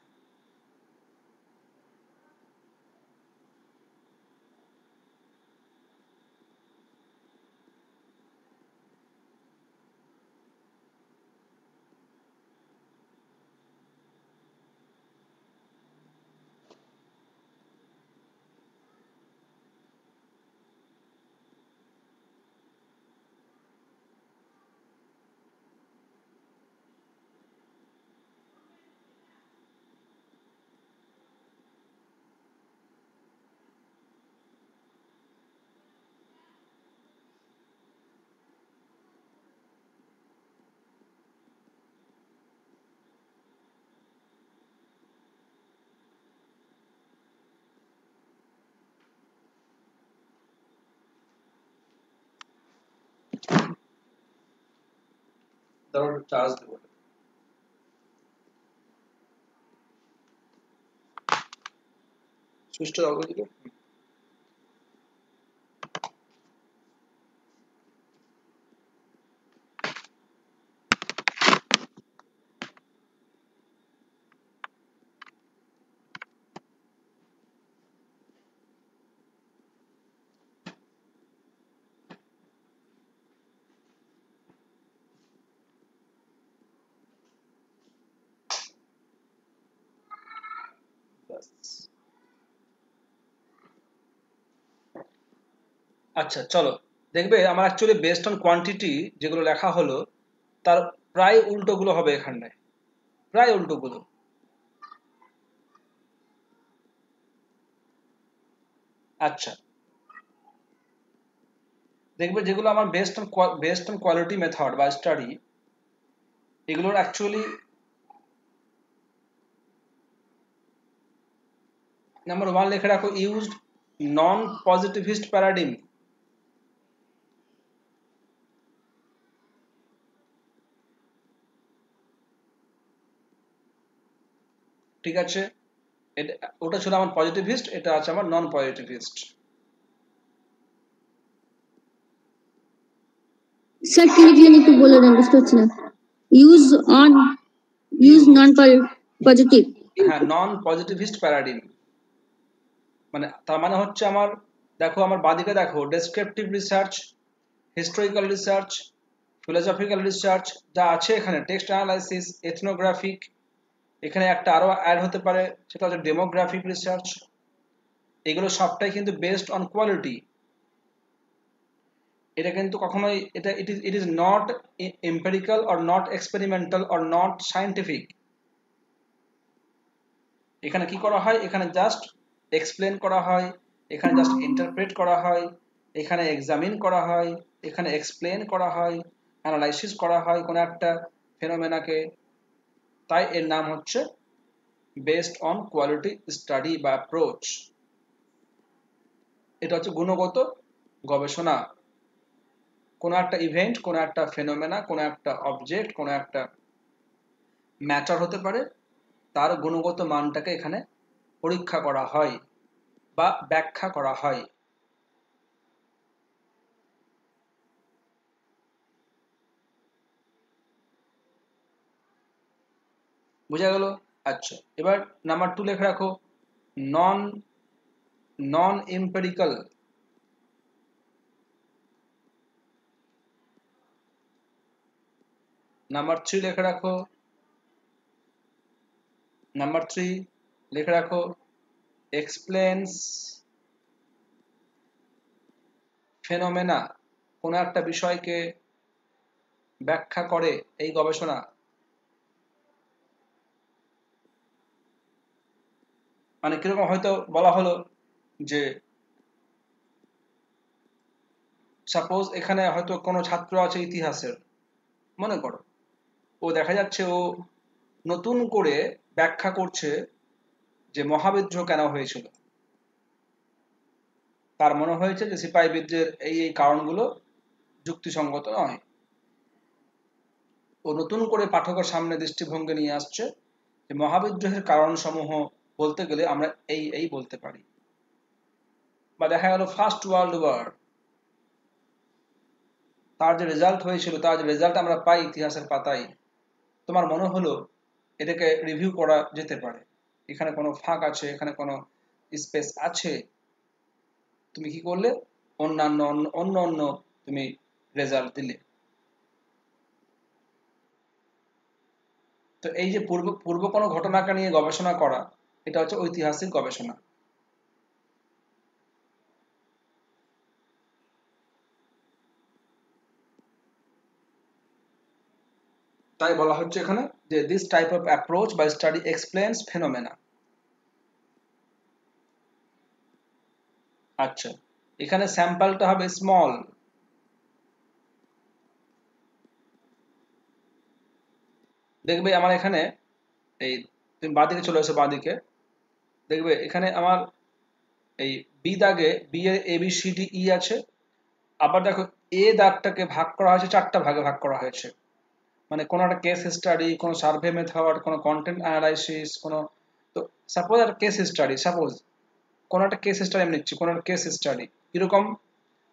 দাঁড়াও একটু চার্জ দেবো, সুইচটা অফ করে দিল। আচ্ছা চলো, দেখবে আমার অ্যাকচুয়ালি বেসড অন কোয়ান্টিটি যেগুলো লেখা হলো তার প্রায় উল্টোগুলো হবে এখানে, প্রায় উল্টোগুলো। আচ্ছা, দেখবে যেগুলো আমার বেসড অন কোয়ালিটি মেথড বা স্টাডি, এগুলোর অ্যাকচুয়ালি নাম্বার 1 লিখে রাখো, ইউজড নন পজিটিভিস্ট প্যারাডিম। ঠিক আছে, ওটা ছিল আমার পজিটিভিস্ট, এটা আছে আমার নন পজিটিভিস্ট। স্যার কি লিখলেন একটু বলে দেন, বুঝতে পারছি না। Use on, use non positive. হ্যাঁ, নন পজিটিভিস্ট প্যারাডিম, মানে তার মানে হচ্ছে আমার, দেখো আমার বাদিকে দেখো, descriptive research, historical research, philosophical research যা আছে এখানে, টেক্সট অ্যানালাইসিস, এথনোগ্রাফিক, এখানে একটা আরো অ্যাড হতে পারে, সেটা হচ্ছে ডেমোগ্রাফিক রিসার্চ। এগুলো সবটাই কিন্তু বেসড অন কোয়ালিটি। এটা কিন্তু কখনোই এটা it is not empirical or not experimental or not scientific. এখানে কি করা হয়, এখানে জাস্ট এক্সপ্লেন করা হয়, এখানে জাস্ট ইন্টারপ্রেট করা হয়, এখানে এক্সামিন করা হয়, এখানে এক্সপ্লেন করা হয়, অ্যানালাইসিস করা হয় কোনো একটা ফেনোমেনাকে। তাই এর নাম হচ্ছে বেসড অন কোয়ালিটি স্টাডি বা অ্যাপ্রোচ। এটা হচ্ছে গুণগত গবেষণা। কোনো একটা ইভেন্ট, কোনো একটা ফেনোমেনা, কোনো একটা অবজেক্ট, কোনো একটা ম্যাটার হতে পারে, তার গুণগত মানটাকে এখানে পরীক্ষা করা হয় বা ব্যাখ্যা করা হয়। বোঝা গেল? আচ্ছা, এবার নাম্বার 2 লিখে রাখো, নন নন এম্পিরিক্যাল। নাম্বার 3 লিখে রাখো, নাম্বার 3 লিখে রাখো, এক্সপ্লেন্স ফেনোমেনা, কোনো একটা বিষয়কে ব্যাখ্যা করে এই গবেষণা। মানে কিরকম হয়তো বলা হলো যে সাপোজ এখানে হয়তো কোনো ছাত্র আছে ইতিহাসের, মনে করো ও দেখা যাচ্ছে ও নতুন করে ব্যাখ্যা করছে যে মহাবিদ্রোহ কেন হয়েছিল। তার মনে হয়েছে যে সিপাহী বিদ্রোহের এই কারণগুলো যুক্তিসঙ্গত নয়। ও নতুন করে পাঠকের সামনে দৃষ্টিভঙ্গি নিয়ে আসছে যে মহাবিদ্রোহের কারণসমূহ বলতে গেলে আমরা এই বলতে পারি। বা দেখা গেল ফার্স্ট ওয়ার্ল্ড ওয়ার, তার যে রেজাল্ট হয়েছিল, তার যে রেজাল্ট আমরা পাই ইতিহাসের পাতায়, তোমার মনে হলো এটাকে রিভিউ করা যেতে পারে, এখানে কোনো ফাঁক আছে, এখানে কোনো স্পেস আছে, তুমি কি করলে অন্য তুমি রেজাল্ট দিলে। তো এই যে পূর্ব কোনো ঘটনাকে নিয়ে গবেষণা করা, এটা হচ্ছে ঐতিহাসিক গবেষণা। তাই বলা হচ্ছে এখানে যে this type of approach by study explains phenomena. আচ্ছা, এখানে স্যাম্পলটা হবে স্মল। দেখবে আমার এখানে এই, তুমি বাঁদিকে চলে এসো, বাঁদিকে দেখবে এখানে আমার এই বি দাগে বি এর A B C D E আছে। আবার দেখো এ দাগটাকে ভাগ করা হয়েছে, 4টা ভাগে ভাগ করা হয়েছে। মানে কোনো একটা কেস স্টাডি, কোনো সার্ভে মেথড, কোনো কন্টেন্ট অ্যানালাইসিস, কোনো, তো সাপোজ একটা কেস স্টাডি, সাপোজ কোনো একটা কেস স্টাডি আমি নিচ্ছি, কোনো একটা কেস স্টাডি কিরকম,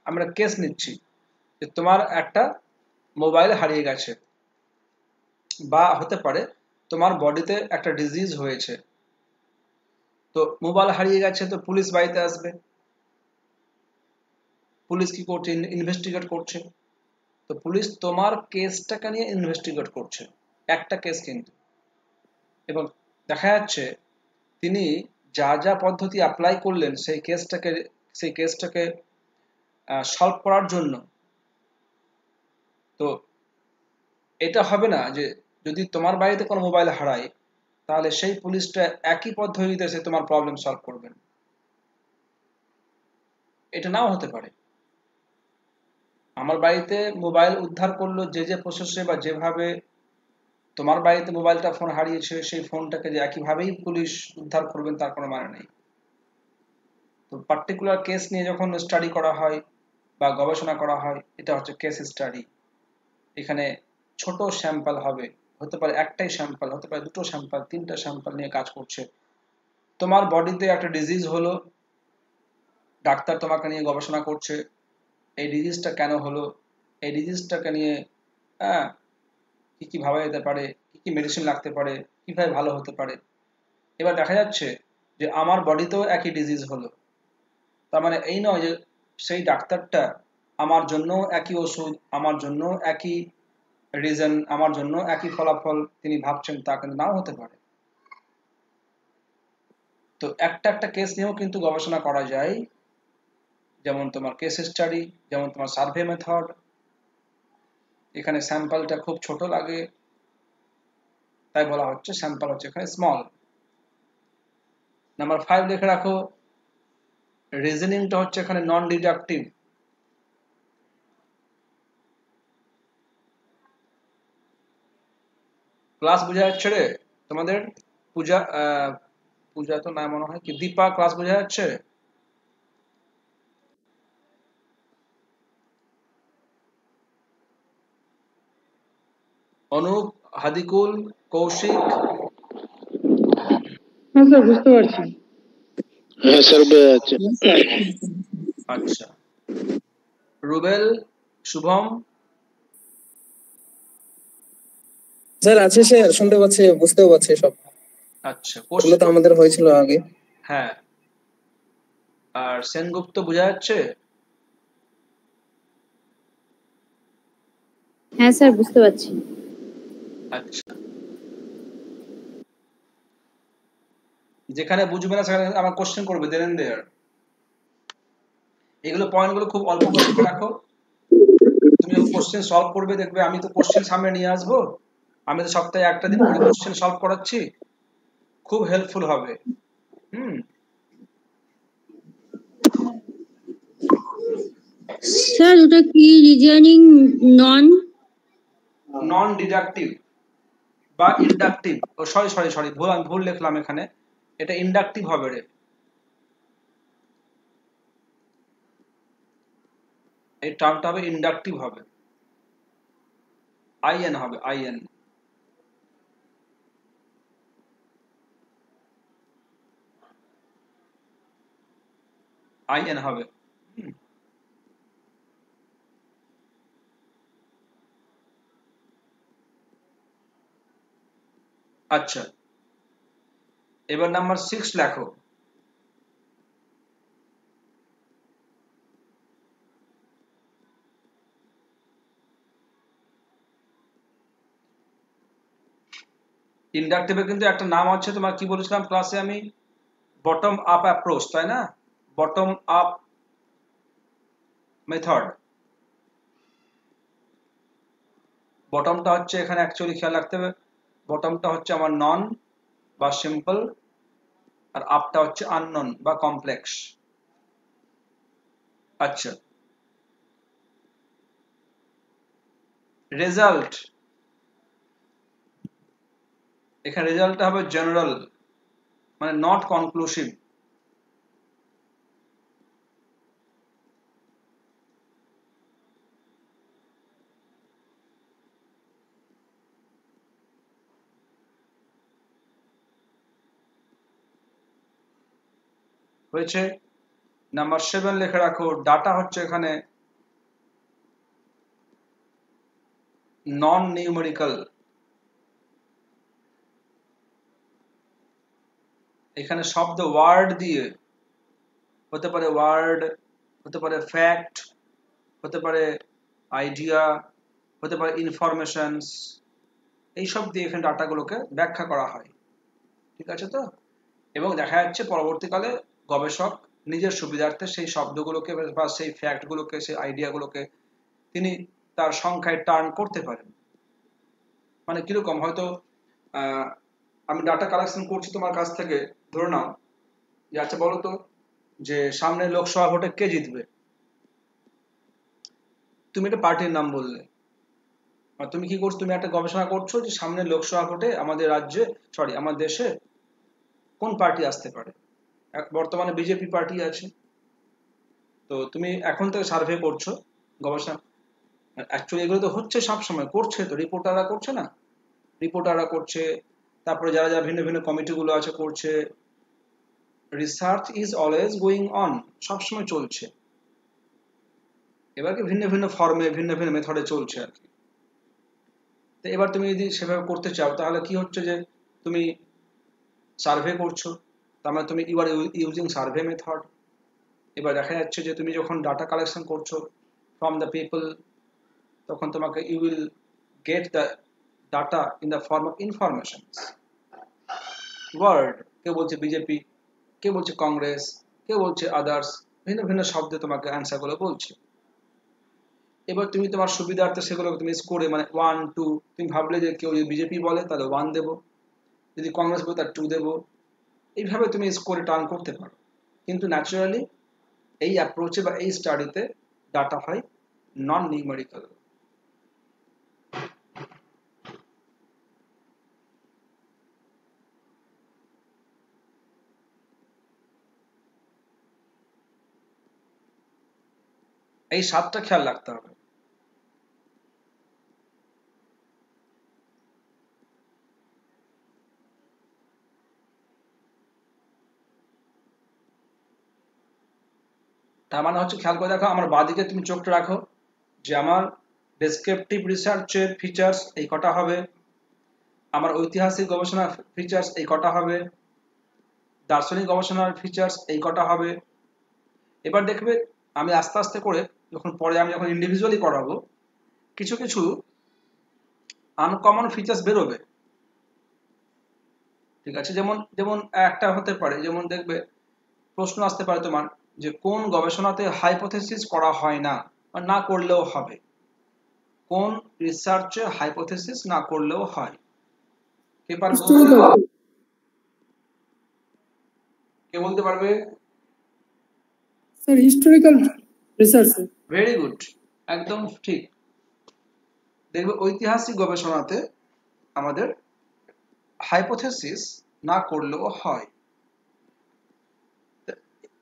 আমরা কেস নিচ্ছি যে তোমার একটা মোবাইল হারিয়ে গেছে, বা হতে পারে তোমার বডিতে একটা ডিজিজ হয়েছে, তো মোবাইল হারিয়ে গেছে, তো পুলিশ বাড়িতে আসবে, পুলিশ কি করছে, ইনভেস্টিগেট করছে। তো পুলিশ তোমার কেসটাকে নিয়ে ইনভেস্টিগেট করছে, একটা কেস কিন্তু, এবং দেখা যাচ্ছে তিনি যা যা পদ্ধতি অ্যাপ্লাই করলেন সেই কেসটাকে সলভ করার জন্য। তো এটা হবে না যে যদি তোমার বাড়িতে কোনো মোবাইল হারায় তাহলে সেই পুলিশটা একই পদ্ধতিতে সে তোমার প্রবলেম সলভ করবেন, এটা নাও হতে পারে। আমার বাড়িতে মোবাইল উদ্ধার করলো যে প্রসেসে বা যেভাবে, তোমার বাড়িতে মোবাইলটা ফোন হারিয়েছে সেই ফোনটাকে যে একইভাবেই পুলিশ উদ্ধার করবেন তার কোনো মানে নেই। তো পার্টিকুলার কেস নিয়ে যখন স্টাডি করা হয় বা গবেষণা করা হয়, এটা হচ্ছে কেস স্টাডি। এখানে ছোট স্যাম্পল হবে, হতে পারে একটাই স্যাম্পল, হতে পারে দুটো স্যাম্পল, 3টা স্যাম্পল নিয়ে কাজ করছে। তোমার বডিতে একটা ডিজিজ হলো, ডাক্তার তোমাকে নিয়ে গবেষণা করছে এই ডিজিজটা কেন হলো, এই ডিজিজটাকে নিয়ে হ্যাঁ কি কি ভাবা যেতে পারে, কি কি মেডিসিন লাগতে পারে, কিভাবে ভালো হতে পারে। এবার দেখা যাচ্ছে যে আমার বডিতেও একই ডিজিজ হলো, তার মানে এই নয় যে সেই ডাক্তারটা আমার জন্য একই ওষুধ, আমার জন্য একই রিজন, আমার জন্য একই ফলাফল তিনি ভাবছেন, তা কিন্তু নাও হতে পারে। তো একটা কেস নিয়েও কিন্তু গবেষণা করা যায়, যেমন তোমার কেস স্টাডি, যেমন তোমার সার্ভে মেথড। এখানে স্যাম্পলটা খুব ছোট লাগে, তাই বলা হচ্ছে স্যাম্পল হচ্ছে এখানে স্মল। নাম্বার 5 লিখে রাখো, রিজনিংটা হচ্ছে এখানে নন ডিডাকটিভ। ক্লাস বোঝা যাচ্ছে রে তোমাদের? পূজা পূজা তো না মনে হয়, কি দীপা ক্লাস বোঝা যাচ্ছে? অনুপ, হাদিকুল, কৌশিক? হ্যাঁ স্যার, বুঝতে পারছি। হ্যাঁ স্যার, বোঝা যাচ্ছে। আচ্ছা, রুবেল, শুভম? স্যার আছে স্যার, শুনতে পাচ্ছি, বুঝতেও পারছি সব। আচ্ছা, ওগুলো তো আমাদের হয়েছিল আগে। হ্যাঁ, আর সেনগুপ্ত বোঝা যাচ্ছে? হ্যাঁ স্যার, বুঝতে পারছি। আচ্ছা, যেখানে বুঝবে না সেখানে আমার কোশ্চেন করবে দেন এন্ড দেয়ার। এগুলো পয়েন্টগুলো খুব অল্প করে লিখে রাখো। তুমি যখন কোশ্চেন সলভ করবে দেখবে আমি তো কোশ্চেন সামনে নিয়ে আসবো, আমি তো সপ্তাহে একটা দিন করে কোশ্চেন সলভ করাচ্ছি, খুব হেল্পফুল হবে। স্যার ওটা কি রিজনিং নন ডিডাকটিভ বা ইন্ডাকটিভ, ও সরি সরি সরি ভুল, আমি ভুল লিখলাম এখানে, এটা ইন্ডাকটিভ হবে রে, এই টার্মটা হবে ইন্ডাকটিভ হবে, আইএন হবে, আইএন। আইএন হবে। আচ্ছা, এবার নাম্বার 6 লেখো। ইন্ডাকটিভের কিন্তু একটা নাম আছে, তোমার কি বলেছিলাম ক্লাসে আমি, বটম আপ অ্যাপ্রোচ, তাই না? Bottom up method. বটমটা হচ্ছে এখানে অ্যাকচুয়ালি খেয়াল রাখতে হবে, বটমটা হচ্ছে আমার নন বা সিম্পল, আর আপটা হচ্ছে আননোন বা কমপ্লেক্স। আচ্ছা, রেজাল্ট, এখানে রেজাল্টটা হবে জেনারেল, মানে নট কনক্লুসিভ। হয়েছে। নাম্বার 7 লিখে রাখো, ডাটা হচ্ছে এখানে নন নিউমেরিক্যাল। এখানে শব্দ ওয়ার্ড দিয়ে, হতে পারে ওয়ার্ড, হতে পারে ফ্যাক্ট, হতে পারে আইডিয়া, হতে পারে ইনফরমেশনস, এইসব দিয়ে এখানে ডাটাগুলোকে ব্যাখ্যা করা হয়। ঠিক আছে তো? এবং দেখা যাচ্ছে পরবর্তীকালে গবেষক নিজের সুবিধার্থে সেই শব্দগুলোকে বা সেই ফ্যাক্টগুলোকে, সেই আইডিয়াগুলোকে তিনি তার সংখ্যায় টার্ন করতে পারেন। মানে কিরকম, হয়তো আমি ডাটা কালেকশন করছি তোমার কাছ থেকে, ধরে নাও যে আচ্ছা বলো তো যে সামনে লোকসভা ভোটে কে জিতবে, তুমি একটা পার্টির নাম বললে, আর তুমি কি করছো, তুমি একটা গবেষণা করছো যে সামনে লোকসভা ভোটে আমাদের রাজ্যে, সরি আমার দেশে কোন পার্টি আসতে পারে। বর্তমানে বিজেপি পার্টি আছে, তো তুমি এখন থেকে সার্ভে করছো, গবেষণা, অ্যাকচুয়ালি এগুলো তো হচ্ছে, সব সময় করছে তো, রিপোর্টাররা করছে না, রিপোর্টাররা করছে, তারপরে যারা যারা ভিন্ন ভিন্ন কমিটিগুলো আছে করছে, research is always going on, সবসময় চলছে। এবার কি ভিন্ন ভিন্ন ফর্মে ভিন্ন ভিন্ন মেথডে চলছে আর কি। তো এবার তুমি যদি সেভাবে করতে চাও তাহলে কি হচ্ছে যে তুমি সার্ভে করছো, তার মানে তুমি you are using survey method. এবার দেখা যাচ্ছে যে তুমি যখন ডাটা কালেকশন করছো ফ্রম দ্য পিপল, তখন তোমাকে you will get the data in the form of information word. কেউ বলছে বিজেপি, কেউ বলছে কংগ্রেস, কেউ বলছে আদার্স, ভিন্ন ভিন্ন শব্দে তোমাকে অ্যান্সারগুলো বলছে। এবার তুমি তোমার সুবিধার্থে সেগুলো তুমি স্কোরে, মানে 1 2, তুমি ভাবলে যে কেউ যদি বিজেপি বলে তাহলে 1 দেবো, যদি কংগ্রেস বলে তার 2 দেবো, এইভাবে তুমি স্কোরে টার্ন করতে পারো। কিন্তু ন্যাচারালি এই অ্যাপ্রোচে বা এই স্টাডিতে ডাটা হয় নন নিউমেরিক্যাল। এই 7টা খেয়াল রাখতে হবে। তার মানে হচ্ছে, খেয়াল করে দেখো, আমার বাদিকে তুমি চোখটা রাখো যে আমার ডেসক্রিপটিভ রিসার্চের ফিচার্স এই কটা হবে, আমার ঐতিহাসিক গবেষণার ফিচার্স এই কটা হবে, দার্শনিক গবেষণার ফিচার্স এই কটা হবে। এবার দেখবে আমি আস্তে আস্তে করে যখন পরে আমি যখন ইন্ডিভিজুয়ালি করাবো, কিছু কিছু আনকমন ফিচার্স বেরোবে। ঠিক আছে, যেমন যেমন একটা হতে পারে, যেমন দেখবে প্রশ্ন আসতে পারে তোমার যে কোন গবেষণাতে হাইপোথেসিস করা হয় না, আর না করলেও হবে, কোন রিসার্চে হাইপোথেসিস না করলেও হয়, কে পারবে বলতে? Historical. কে বলতে পারবে? Sir historical research. Very good, একদম ঠিক। দেখবে ঐতিহাসিক গবেষণাতে আমাদের হাইপোথেসিস না করলেও হয়।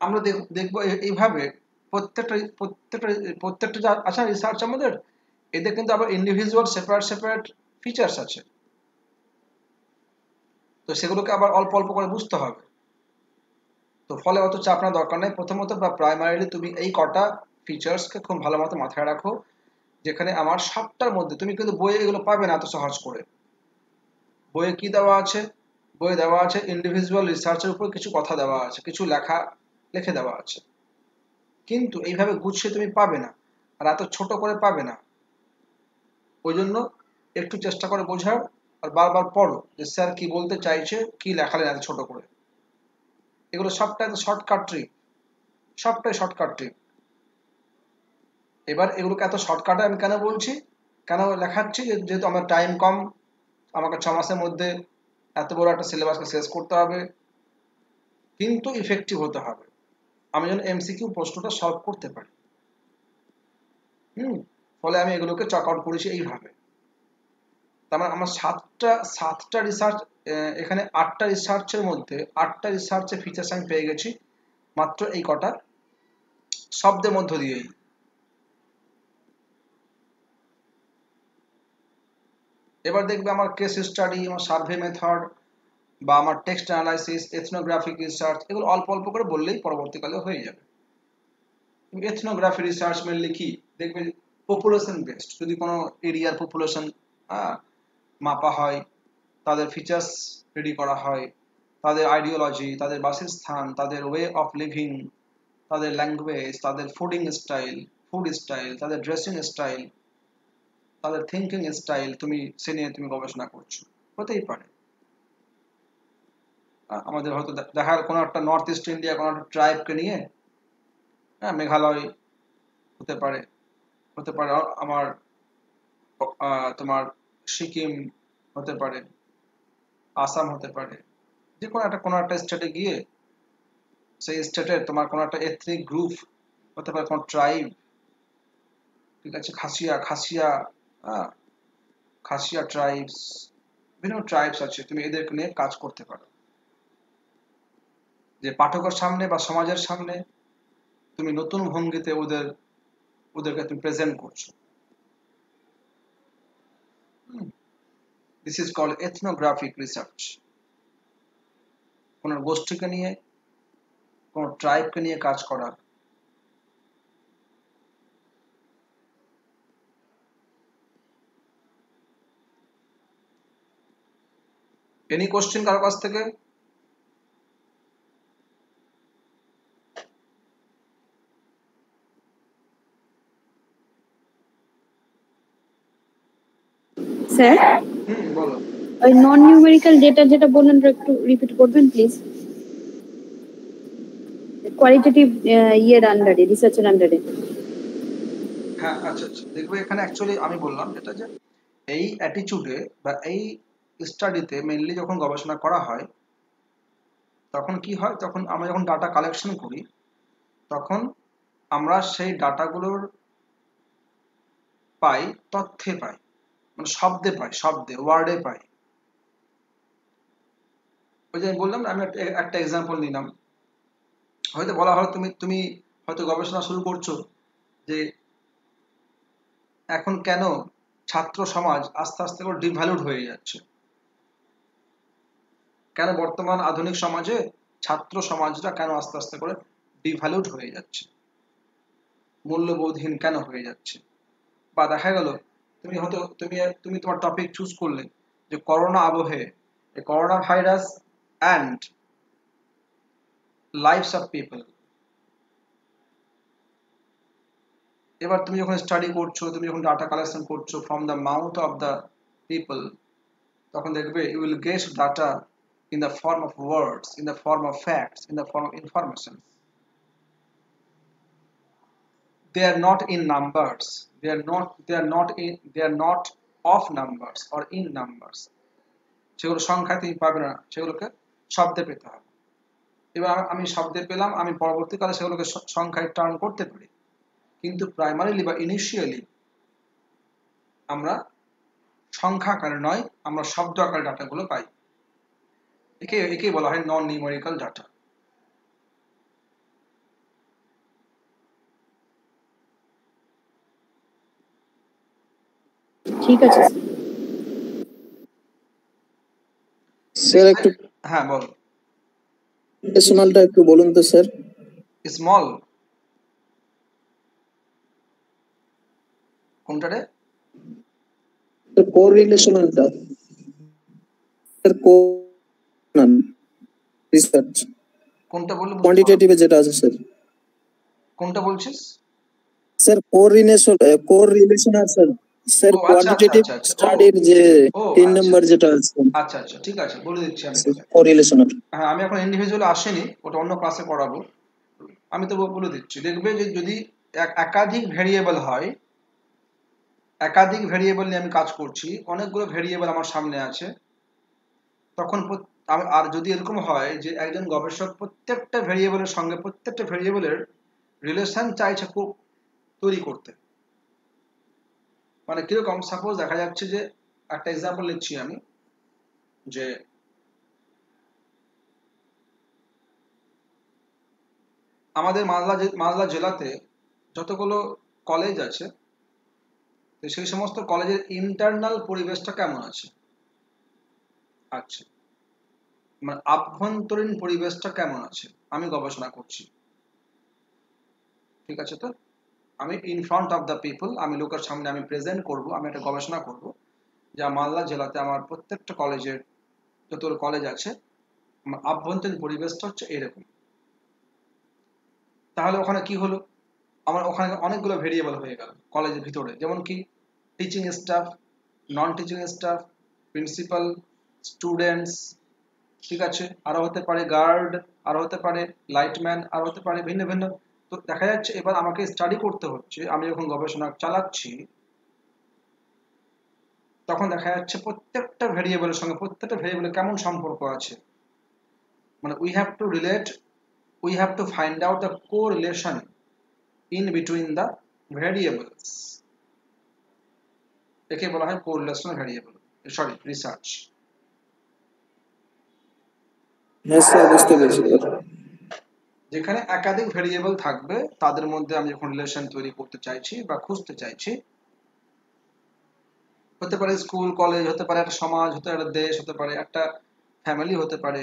আমরা দেখবো এইভাবে প্রত্যেকটা প্রত্যেকটা প্রত্যেকটা যা আছে রিসার্চ আমাদের, এদের কিন্তু আবার ইন্ডিভিজুয়াল সেপারেট সেপারেট ফিচার্স আছে, তো সেগুলোকে আবার অল্প অল্প করে বুঝতে হবে। তো ফলে অত চাপ নেওয়ার দরকার নেই। প্রথমত বা প্রাইমারিলি তুমি এই কটা ফিচার্সকে খুব ভালো মতো মাথায় রাখো, যেখানে আমার সবটার মধ্যে তুমি কিন্তু বইয়ে এগুলো পাবে না এত সহজ করে। বইয়ে কি দেওয়া আছে? বইয়ে দেওয়া আছে ইন্ডিভিজুয়াল রিসার্চের উপর কিছু কথা দেওয়া আছে, কিছু লেখা লিখে দেওয়া আছে, কিন্তু এইভাবে গুছিয়ে তুমি পাবে না, আর এত ছোট করে পাবে না। ওই জন্য একটু চেষ্টা করে বোঝার, আর বারবার পড়ো যে স্যার কি বলতে চাইছে, কি লেখালেন এত ছোট করে। এগুলো সবটাই শর্টকাট ট্রিক, সবটাই শর্টকাট ট্রিক। এবার এগুলোকে এত শর্টকাটে আমি কেন বলছি, কেন লেখাচ্ছি, যেহেতু আমার টাইম কম, আমাকে 6 মাসের মধ্যে এত বড় একটা সিলেবাসকে শেষ করতে হবে, কিন্তু ইফেক্টিভ হতে হবে, আমি যেন এমসিকিউ প্রশ্নটা সলভ করতে পারি। ফলে আমি এগুলোকে চক আউট করেছি এইভাবে। তার মানে আমার সাতটা রিসার্চ, এখানে 8টা রিসার্চের মধ্যে 8টা রিসার্চের ফিচার্স আমি পেয়ে গেছি মাত্র এই কটা শব্দের মধ্য দিয়েই। এবার দেখবে আমার কেস স্টাডি, আমার সার্ভে মেথড, বা আমার টেক্সট অ্যানালাইসিস, এথনোগ্রাফিক রিসার্চ, এগুলো অল্প অল্প করে বললেই পরবর্তীকালে হয়ে যাবে। এথনোগ্রাফি রিসার্চ মেনলি কি দেখবে, পপুলেশন বেসড, যদি কোনো এরিয়ার পপুলেশন মাপা হয়, তাদের ফিচার্স রেডি করা হয়, তাদের আইডিওলজি, তাদের বাসস্থান, তাদের ওয়ে অফ লিভিং, তাদের ল্যাঙ্গুয়েজ, তাদের ফুড স্টাইল, তাদের ড্রেসিং স্টাইল, তাদের থিঙ্কিং স্টাইল, তুমি সে নিয়ে তুমি গবেষণা করছো, হতেই পারে। আমাদের হয়তো দেখা কোনো একটা নর্থ ইস্ট ইন্ডিয়া কোনো একটা ট্রাইবকে নিয়ে, মেঘালয় হতে পারে, আমার তোমার সিকিম হতে পারে, আসাম হতে পারে, যে কোনো একটা স্টেটে গিয়ে সেই স্টেটের তোমার কোনো একটা এথনিক গ্রুপ হতে পারে, কোনো ট্রাইব, ঠিক আছে, খাসিয়া ট্রাইবস, বিভিন্ন ট্রাইবস আছে, তুমি এদেরকে নিয়ে কাজ করতে পারো, যে পাঠকের সামনে বা সমাজের সামনে তুমি নতুন ভঙ্গিতে ওদেরকে তুমি প্রেজেন্ট করছো। This is called ethnographic research. কোনো গোষ্ঠীকে নিয়ে, কোনো ট্রাইবকে নিয়ে কাজ করা। এনি কোশ্চেন কারো কাছ থেকে? স্যার, বলো। ওই নন নিউমেরিক্যাল ডেটা যেটা বললেন একটু রিপিট করবেন প্লিজ। কোয়ালিটেটিভ ইয়ের আন্ডারে, রিসার্চের আন্ডারে। হ্যাঁ, আচ্ছা আচ্ছা, দেখবে এখানে অ্যাকচুয়ালি আমি বললাম যেটা, যে এই অ্যাটিটিউডে বা এই স্টাডিতে মেনলি যখন গবেষণা করা হয়, তখন কি হয়, তখন আমরা যখন ডাটা কালেকশন করি, তখন আমরা সেই ডাটাগুলোর পাই, তথ্যে পাই, মানে শব্দে ওয়ার্ডে পাই। ওই যে আমি বললাম, আমি একটা এক্সাম্পল নিলাম, হয়তো বলা হয় তুমি হয়তো গবেষণা শুরু করছো যে এখন কেন ছাত্র সমাজ আস্তে আস্তে করে ডিভ্যালুড হয়ে যাচ্ছে, কেন বর্তমান আধুনিক সমাজে ছাত্র সমাজটা কেন আস্তে আস্তে করে ডিভ্যালুড হয়ে যাচ্ছে, মূল্যবোধহীন কেন হয়ে যাচ্ছে। বা দেখা গেল তুমি হয়তো তুমি তোমার টপিক চুজ করলে যে করোনা আবহে, corona virus and lifes of people. এবার তুমি যখন স্টাডি করছো, তুমি যখন ডাটা কালেকশন করছো from the mouth of the people, তখন দেখবে you will get data in the form of words, in the form of facts, in the form of information. They are not in numbers. They are not of numbers or in numbers. সেগুলো সংখ্যায় তুমি পাবে না, সেগুলোকে শব্দে পেতে হবে। এবার আমি শব্দে পেলাম, আমি পরবর্তীকালে সেগুলোকে সংখ্যায় টার্ন করতে পারি, কিন্তু প্রাইমারিলি বা ইনিশিয়ালি আমরা সংখ্যা আকারে নয়, আমরা শব্দ আকারে ডাটাগুলো পাই। একেই বলা হয় নন নিউমেরিক্যাল ডাটা। ঠিক আছে স্যার একটু হ্যাঁ বল। রিলেশনালটা একটু বলুন তো স্যার। স্মল কোনটা রে? কোর রিলেশনালটা স্যার, কোর রিসার্চ কোনটা বললে? কোয়ান্টিটেটিভে যেটা আছে স্যার। কোনটা বলছিস স্যার কোর রিলেশন আছে স্যার, ও আচ্ছা আচ্ছা কোয়ান্টিটেটিভ আচ্ছা আচ্ছা ও স্টাডির যে ও 3 আচ্ছা নাম্বার যেটা আছে আচ্ছা আচ্ছা ঠিক আছে, বলে দিচ্ছি আমি। Core relational. হ্যাঁ, আমি এখন ইন্ডিভিজুয়াল আসেনি, ওটা অন্য ক্লাসে পড়াবো। আমি তো বলে দিচ্ছি, দেখবে যে যদি একাধিক ভেরিয়েবল হয়, একাধিক ভেরিয়েবল নিয়ে আমি কাজ করছি, অনেকগুলো ভেরিয়েবল আমার সামনে আছে, তখন আর যদি এরকম হয় যে একজন গবেষক প্রত্যেকটা ভেরিয়েবলের সঙ্গে প্রত্যেকটা ভেরিয়েবলের রিলেশন চাইছে খুব তৈরি করতে, মানে কিরকম, সাপোজ দেখা যাচ্ছে যে একটা এক্সাম্পল নিচ্ছি আমি, যে আমাদের মালদা জেলাতে যতগুলো কলেজ আছে, তো সেই সমস্ত কলেজের ইন্টারনাল পরিবেশটা কেমন আছে, আচ্ছা, মানে আভ্যন্তরীণ পরিবেশটা কেমন আছে, আমি গবেষণা করছি, ঠিক আছে? তো আমি in front of the people, আমি লোকের সামনে আমি প্রেজেন্ট করব, আমি একটা গবেষণা করব যে মালদা জেলাতে আমার প্রত্যেকটা কলেজের যতগুলো কলেজ আছে, আমার আভ্যন্তরীণ পরিবেশটা হচ্ছে এরকম। তাহলে ওখানে কি হলো, আমার ওখানে অনেকগুলো ভেরিয়েবল হয়ে গেল কলেজের ভিতরে, যেমন কি teaching staff, non teaching staff, principal, students, ঠিক আছে, আরো হতে পারে গার্ড, আরো হতে পারে লাইটম্যান, আরো হতে পারে ভিন্ন ভিন্ন। তো দেখা যাচ্ছে এবার আমাকে স্টাডি করতে হচ্ছে, আমি যখন গবেষণা চালাচ্ছি তখন দেখা যাচ্ছে প্রত্যেকটা ভেরিয়েবলের সঙ্গে প্রত্যেকটা ভেরিয়েবলের কেমন সম্পর্ক আছে, মানে we have to find out the correlation in between the variables, একে বলা হয় correlational variable, সরি রিসার্চ। হ্যাঁ স্যার, বুঝতে পেরেছি। যেখানে একাধিক ভেরিয়েবল থাকবে তাদের মধ্যে আমি যখন রিলেশন তৈরি করতে চাইছি বা খুঁজতে চাইছি, হতে পারে স্কুল কলেজ, হতে পারে একটা সমাজ, হতে পারে একটা দেশ, হতে পারে একটা ফ্যামিলি, হতে পারে।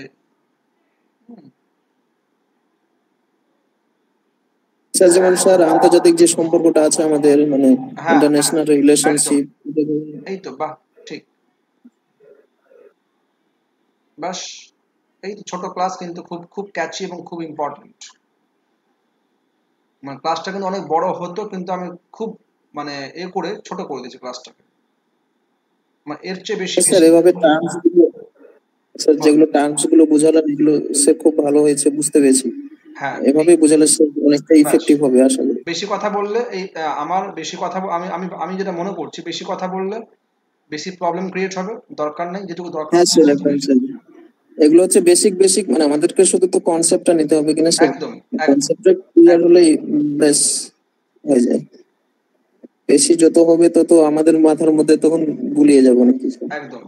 স্যার যেমন স্যার আন্তর্জাতিক যে সম্পর্কটা আছে আমাদের, মানে হ্যাঁ হ্যাঁ ইন্টারন্যাশনাল একদম, রিলেশনশিপ। এই তো, বাহ, ঠিক, বাস, এই তো ছোট ক্লাস কিন্তু খুব খুব ক্যাচি এবং খুব ইম্পর্টেন্ট। মানে ক্লাসটা কিন্তু অনেক বড় হতো, কিন্তু আমি খুব মানে করে ছোট করে দিয়েছি ক্লাসটাকে, মানে এর চেয়ে বেশি স্যার এভাবে টার্মস গুলো, স্যার যেগুলো টার্মস গুলো বোঝালেন এগুলো স্যার খুব ভালো হয়েছে, বুঝতে পেরেছি। হ্যাঁ, এভাবেই বোঝালে স্যার অনেকটা ব্যাস। ইফেক্টিভ হবে আশা করি। বেশি কথা বললে আমার বেশি কথা আমি আমি আমি যেটা মনে করছি, বেশি কথা বললে বেশি প্রবলেম ক্রিয়েট হবে, দরকার নেই, যেটুকু দরকার হ্যাঁ স্যার, হচ্ছে একদম স্যার। এগুলো হচ্ছে বেসিক, মানে আমাদেরকে শুধু তো কনসেপ্টটা নিতে হবে কিনা স্যার, একদম কনসেপ্টটা ক্লিয়ার হলেই বেশ হয়ে যায়। বেশি যত হবে তত আমাদের মাথার মধ্যে তখন গুলিয়ে যাবো নাকি স্যার? একদম।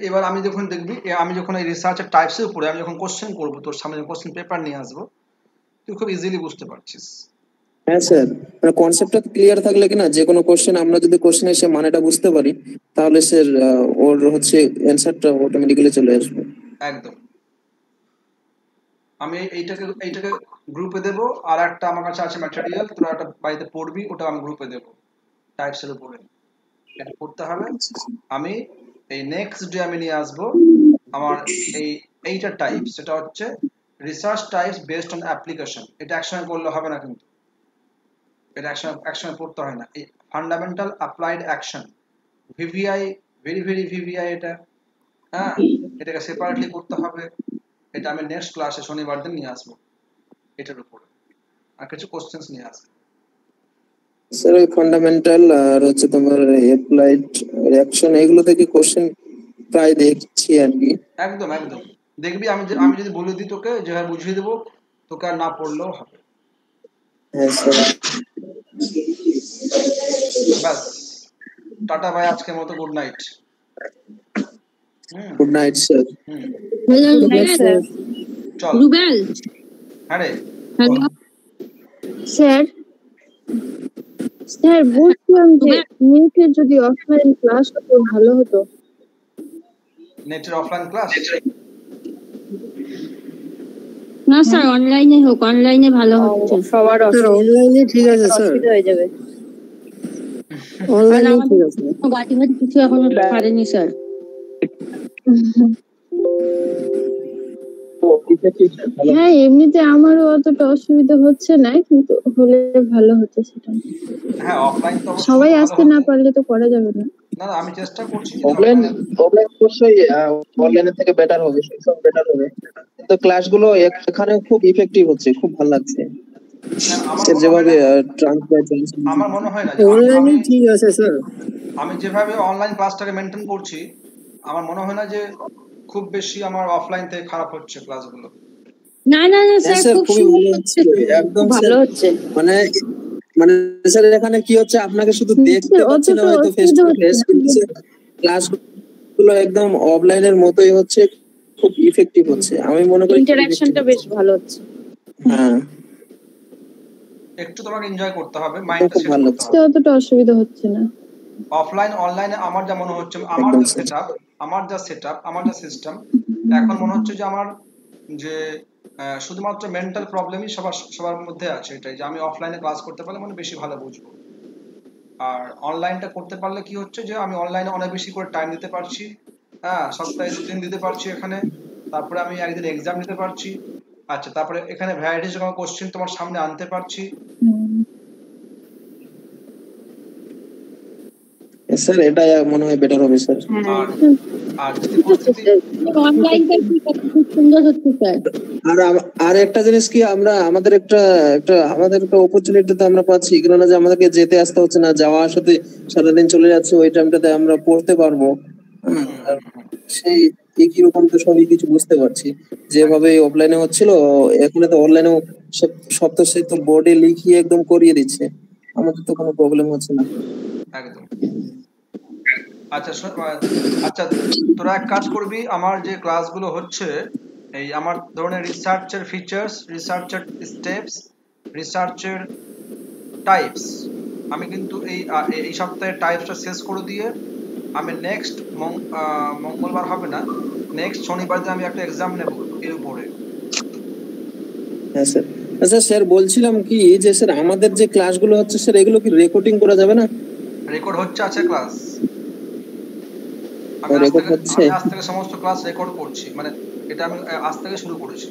এবার আমি যখন এই রিসার্চের টাইপসের উপরে আমি যখন কোশ্চেন করবো, তোর সামনে কোশ্চেন পেপার নিয়ে আসবো, তুই খুব ইজিলি বুঝতে পারছিস। হ্যাঁ স্যার, মানে কনসেপ্টটা ক্লিয়ার থাকলে কিনা যে কোনো কোশ্চেন আমরা যদি কোশ্চেনে এসে মানেটা বুঝতে পারি, তাহলে স্যার ওর হচ্ছে অ্যান্সারটা অটোমেটিক্যালি চলে আসবে। একদম। আমি এইটাকে গ্রুপে দেবো, আর একটা আমার কাছে আছে ম্যাটেরিয়াল, তোরা একটা বাড়িতে পড়বি, ওটা আমি গ্রুপে দেবো টাইপসের উপরে, এটা করতে হবে। আমি এই নেক্সট ডে আমি নিয়ে আসবো আমার এইটা টাইপ, সেটা হচ্ছে research types based on application. এটা একসঙ্গে করলে হবে না, কিন্তু এটা একসঙ্গে পড়তে হয় না। এই fundamental applied action, VVI, very very VVI, এটা হ্যাঁ, এটাকে সেপারেটলি করতে হবে। এটা আমি নেক্সট ক্লাসে শনিবার দিন নিয়ে আসবো এটার উপরে, আর কিছু কোশ্চেন্স নিয়ে আসবো। স্যার ওই ফান্ডামেন্টাল আর হচ্ছে তোমার অ্যাপ্লাইড রিঅ্যাকশন এগুলো থেকে কোশ্চেন প্রায় দেখছি আর কি। একদম একদম দেখবি, আমি যদি বলে দিই তোকে, যেভাবে বুঝিয়ে দেবো, তোকে আর না পড়লেও হবে। হ্যাঁ স্যার। ব্যাস, টাটা ভাই, আজকের মতো গুড নাইট। হুম গুড নাইট স্যার। হুম হ্যালো চল। রুবেল। হ্যাঁ রে, হ্যালো স্যার স্যার বলছিলাম যে নেটে যদি অফলাইন ক্লাস হতো ভালো হতো। নেটের অফলাইন ক্লাস? না স্যার, অনলাইনে হোক, অনলাইনে ভালো হচ্ছে। সবার অনলাইনে ঠিক আছে স্যার, অসুবিধা হয়ে যাবে। অনলাইনে ঠিক আছে। বাটি ভাটি কিছু এখনো পারেনি স্যার। হ্যাঁ এমনিতে আমারও অতটা অসুবিধা হচ্ছে না, কিন্তু হলে ভালো হতো সেটা। হ্যাঁ, অফলাইন তো অবশ্যই সবাই ভালো আসতে হতো। না পারলে তো করা যাবে না। না না, আমি চেষ্টা করছি যে অফলাইন offline- অফলাইন অবশ্যই অনলাইনের থেকে বেটার হবে, সব বেটার হবে, কিন্তু ক্লাসগুলো এখানে খুব ইফেক্টিভ হচ্ছে, খুব ভালো লাগছে হ্যাঁ, স্যার যেভাবে ট্রান্সফার আমার মনে হয় না যে অনলাইনে ঠিক আছে স্যার। আমি যেভাবে অনলাইন ক্লাসটাকে মেনটেন করছি, আমার মনে হয় না যে খুব বেশি আমার অফলাইন থেকে খারাপ হচ্ছে ক্লাসগুলো। না না না স্যার, স্যার খুব খুবই সুন্দর ভালো হচ্ছে, হচ্ছে, একদম ভালো স্যার। হচ্ছে। মানে মানে স্যার এখানে কি হচ্ছে, আপনাকে শুধু দেখতে পাচ্ছি না অতটা হয়তো ফেস টু অসুবিধা ফেস, হচ্ছে কিন্তু ক্লাসগুলো একদম অফলাইনের মতোই হচ্ছে, খুব ইফেক্টিভ হচ্ছে, আমি মনে করি ইন্টারঅ্যাকশনটা বেশ ভালো হচ্ছে। হ্যাঁ একটু তোমাকে এনজয় করতে হবে, মাইন্ডটা খুব সেট ভালো করতে লাগছে। হবে। অতটা অসুবিধা হচ্ছে না। অফলাইন অনলাইনে আমার যা মনে হচ্ছে, একদম স্যার। আমার যা সিস্টেম, এখন মনে হচ্ছে যে আমার যে শুধুমাত্র মেন্টাল প্রবলেমই সবার মধ্যে আছে, এটাই যে আমি অফলাইনে ক্লাস করতে পারলে মানে বেশি ভালো বুঝবো। আর অনলাইনটা করতে পারলে কি হচ্ছে যে আমি অনলাইনে অনেক বেশি করে টাইম দিতে পারছি। হ্যাঁ, সপ্তাহে 2 দিন দিতে পারছি এখানে, তারপরে আমি একদিন এক্সাম দিতে পারছি। আচ্ছা, তারপরে এখানে ভ্যারাইটিস রকম কোশ্চেন তোমার সামনে আনতে পারছি। স্যার এটা মনে হয় বেটার হবে স্যার। আর আর যদি পরিস্থিতি অনলাইনটা ঠিক আছে, খুব সুন্দর হচ্ছে স্যার। আর একটা জিনিস কি, আমরা আমাদের একটা অপরচুনিটি তো আমরা পাচ্ছি, কেননা যে আমাদেরকে যেতে আসতে হচ্ছে না, যাওয়া আসাতে সারাদিন চলে যাচ্ছে, ওই টাইমটাতে আমরা পড়তে পারবো। আর সেই একই রকম তো সবই কিছু বুঝতে পারছি, যেভাবে অফলাইনে হচ্ছিল এখানে তো অনলাইনেও সব তো সে তো বোর্ডে লিখিয়ে একদম করিয়ে দিচ্ছে, আমাদের তো কোনো প্রবলেম হচ্ছে না। একদম। আচ্ছা আচ্ছা, তোরা এক কাজ করবি, আমার যে ক্লাসগুলো হচ্ছে, এই আমার ধরনের রিসার্চের ফিচার্স, রিসার্চের স্টেপস, রিসার্চের টাইপস, আমি কিন্তু এই সপ্তাহে টাইপসটা শেষ করে দিয়ে আমি নেক্সট মঙ্গলবার হবে না, নেক্সট শনিবার দিন আমি একটা এক্সাম নেব এর উপরে। হ্যাঁ স্যার। আচ্ছা স্যার, বলছিলাম কি যে স্যার আমাদের যে ক্লাসগুলো হচ্ছে স্যার, এগুলো কি রেকর্ডিং করা যাবে না? রেকর্ড হচ্ছে, আছে ক্লাস। রেকর্ড হচ্ছে? আমি আজ থেকে সমস্ত ক্লাস রেকর্ড করছি, মানে এটা আমি আজ থেকে শুরু করেছি।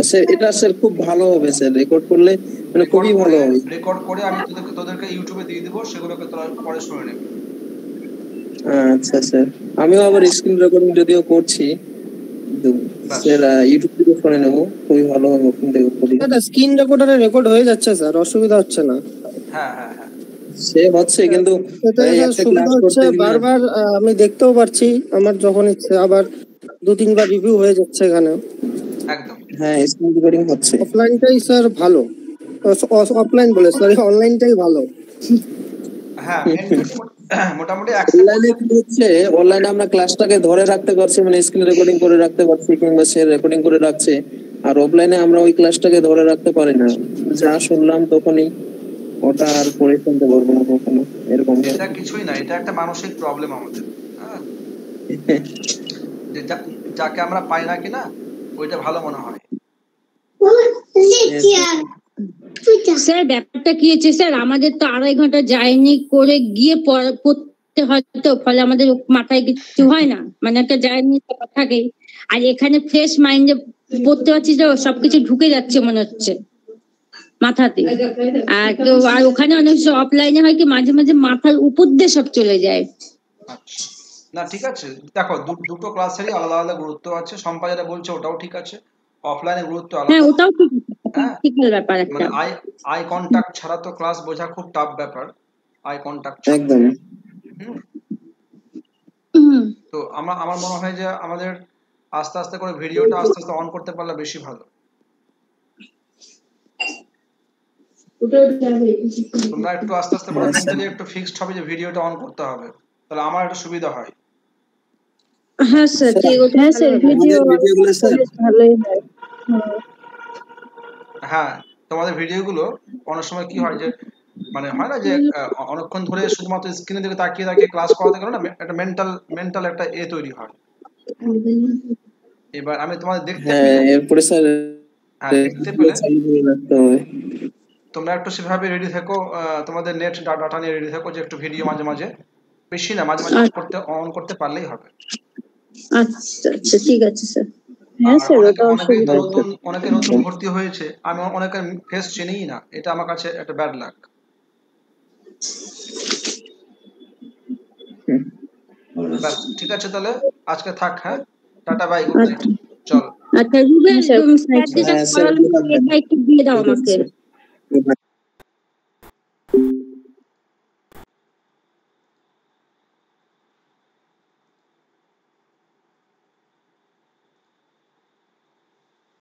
স্যার এটা স্যার খুব ভালো হবে স্যার, রেকর্ড করলে মানে খুবই ভালো হবে। রেকর্ড করে আমি তোদেরকে ইউটিউবে দিয়ে দিব, সেগুলোকে তোরা পরে শুনে নেবে। আচ্ছা স্যার, আমিও আবার স্ক্রিন রেকর্ডিং যদিও করছি, কিন্তু স্যার ইউটিউব থেকে শুনে নেবো, খুবই ভালো হবে ওখান থেকে করি। এটা স্ক্রিন রেকর্ডারে রেকর্ড হয়ে যাচ্ছে স্যার, অসুবিধা হচ্ছে না। হ্যাঁ হ্যাঁ হ্যাঁ, সে হচ্ছে, কিন্তু এটা সুবিধা হচ্ছে, বারবার আমি দেখতেও পারছি, আমার যখন ইচ্ছে আবার 2-3 বার রিভিউ হয়ে যাচ্ছে এখানে। একদম। হ্যাঁ, স্ক্রিন রেকর্ডিং হচ্ছে। অফলাইনটাই স্যার ভালো, অফলাইন বলে সরি, অনলাইনটাই ভালো। হ্যাঁ, মোটামুটি অনলাইনে কি হচ্ছে, অনলাইনে আমরা ক্লাসটাকে ধরে রাখতে পারছি, মানে স্ক্রিন রেকর্ডিং করে রাখতে পারছি, কিংবা সে রেকর্ডিং করে রাখছে। আর অফলাইনে আমরা ওই ক্লাসটাকে ধরে রাখতে পারি না, যা শুনলাম তখনই ওটা আর পড়ে শুনতে পারবো না কখনো, এরকম। এটা কিছুই না, এটা একটা মানসিক প্রবলেম আমাদের। হ্যাঁ, যে যাকে আমরা পাই না কিনা ওইটা ভালো মনে হয়। স্যার ব্যাপারটা কি হচ্ছে স্যার, আমাদের তো 2.5 ঘন্টা জার্নি করে গিয়ে পড়তে হয়, তো ফলে আমাদের মাথায় কিছু হয় না, মানে একটা জার্নি থাকে। আর এখানে ফ্রেশ মাইন্ডে পড়তে পারছি, সবকিছু ঢুকে যাচ্ছে মনে হচ্ছে মাথাতে। আর ওখানে অনেক অফলাইনে হয় কি, মাঝে মাঝে মাথার উপর দিয়ে সব চলে যায়। না ঠিক আছে, দেখো দুটো ক্লাসেরই আলাদা আলাদা গুরুত্ব আছে। সম্পা যেটা বলছে ওটাও ঠিক আছে, অফলাইনে গুরুত্ব হ্যাঁ আলাদা। ওটাও ঠিক আছে, হ্যাঁ প্র্যাকটিক্যাল ব্যাপার একটা। মানে আই কন্টাক্ট ছাড়া তো ক্লাস বোঝা খুব টাফ ব্যাপার, আই কন্টাক্ট ছাড়া। একদম। হুম। হুম। তো আমার মনে হয় যে আমাদের আস্তে আস্তে করে ভিডিওটা আস্তে আস্তে অন করতে পারলে বেশি ভালো। তোমরা একটু আস্তে আস্তে করে মেন্টালি একটু ফিক্সড হবে যে ভিডিওটা অন করতে হবে, তাহলে আমার একটু সুবিধা হয়। হ্যাঁ স্যার ঠিক আছে। হ্যাঁ স্যার, ভিডিও ভিডিওগুলো স্যার ভালোই হয়। হ্যাঁ তোমাদের ভিডিওগুলো অনেক সময় কি হয় যে মানে হয় না যে অনেকক্ষণ ধরে শুধুমাত্র স্ক্রিনের দিকে তাকিয়ে তাকিয়ে ক্লাস করাতে গেলে না একটা মেন্টাল একটা তৈরি হয়। এবার আমি তোমাদের দেখতে হ্যাঁ পেলে, এরপরে স্যার হ্যাঁ দেখতে পেলে চালু করে রাখতে হবে। তোমরা একটু সেভাবে রেডি থেকো, তোমাদের নেট ডাটা নিয়ে রেডি থেকো যে একটু ভিডিও মাঝে মাঝে, বেশি না মাঝে মাঝে অন করতে পারলেই হবে। আচ্ছা আচ্ছা ঠিক আছে স্যার। হ্যাঁ আর স্যার, ওটা অসুবিধা নেই। অনেকে নতুন ভর্তি হয়েছে, আমি অনেকের ফেস চিনিই না, এটা আমার কাছে একটা ব্যাড লাক। ব্যাস ঠিক আছে, তাহলে আজকে থাক। হ্যাঁ টাটা বাই, গুড নাইট। চল। আচ্ছা রুবেল, স্যার, স্যার যেটা হ্যাঁ স্যার, করালো এটা একটু দিয়ে দাও আমাকে। Good night.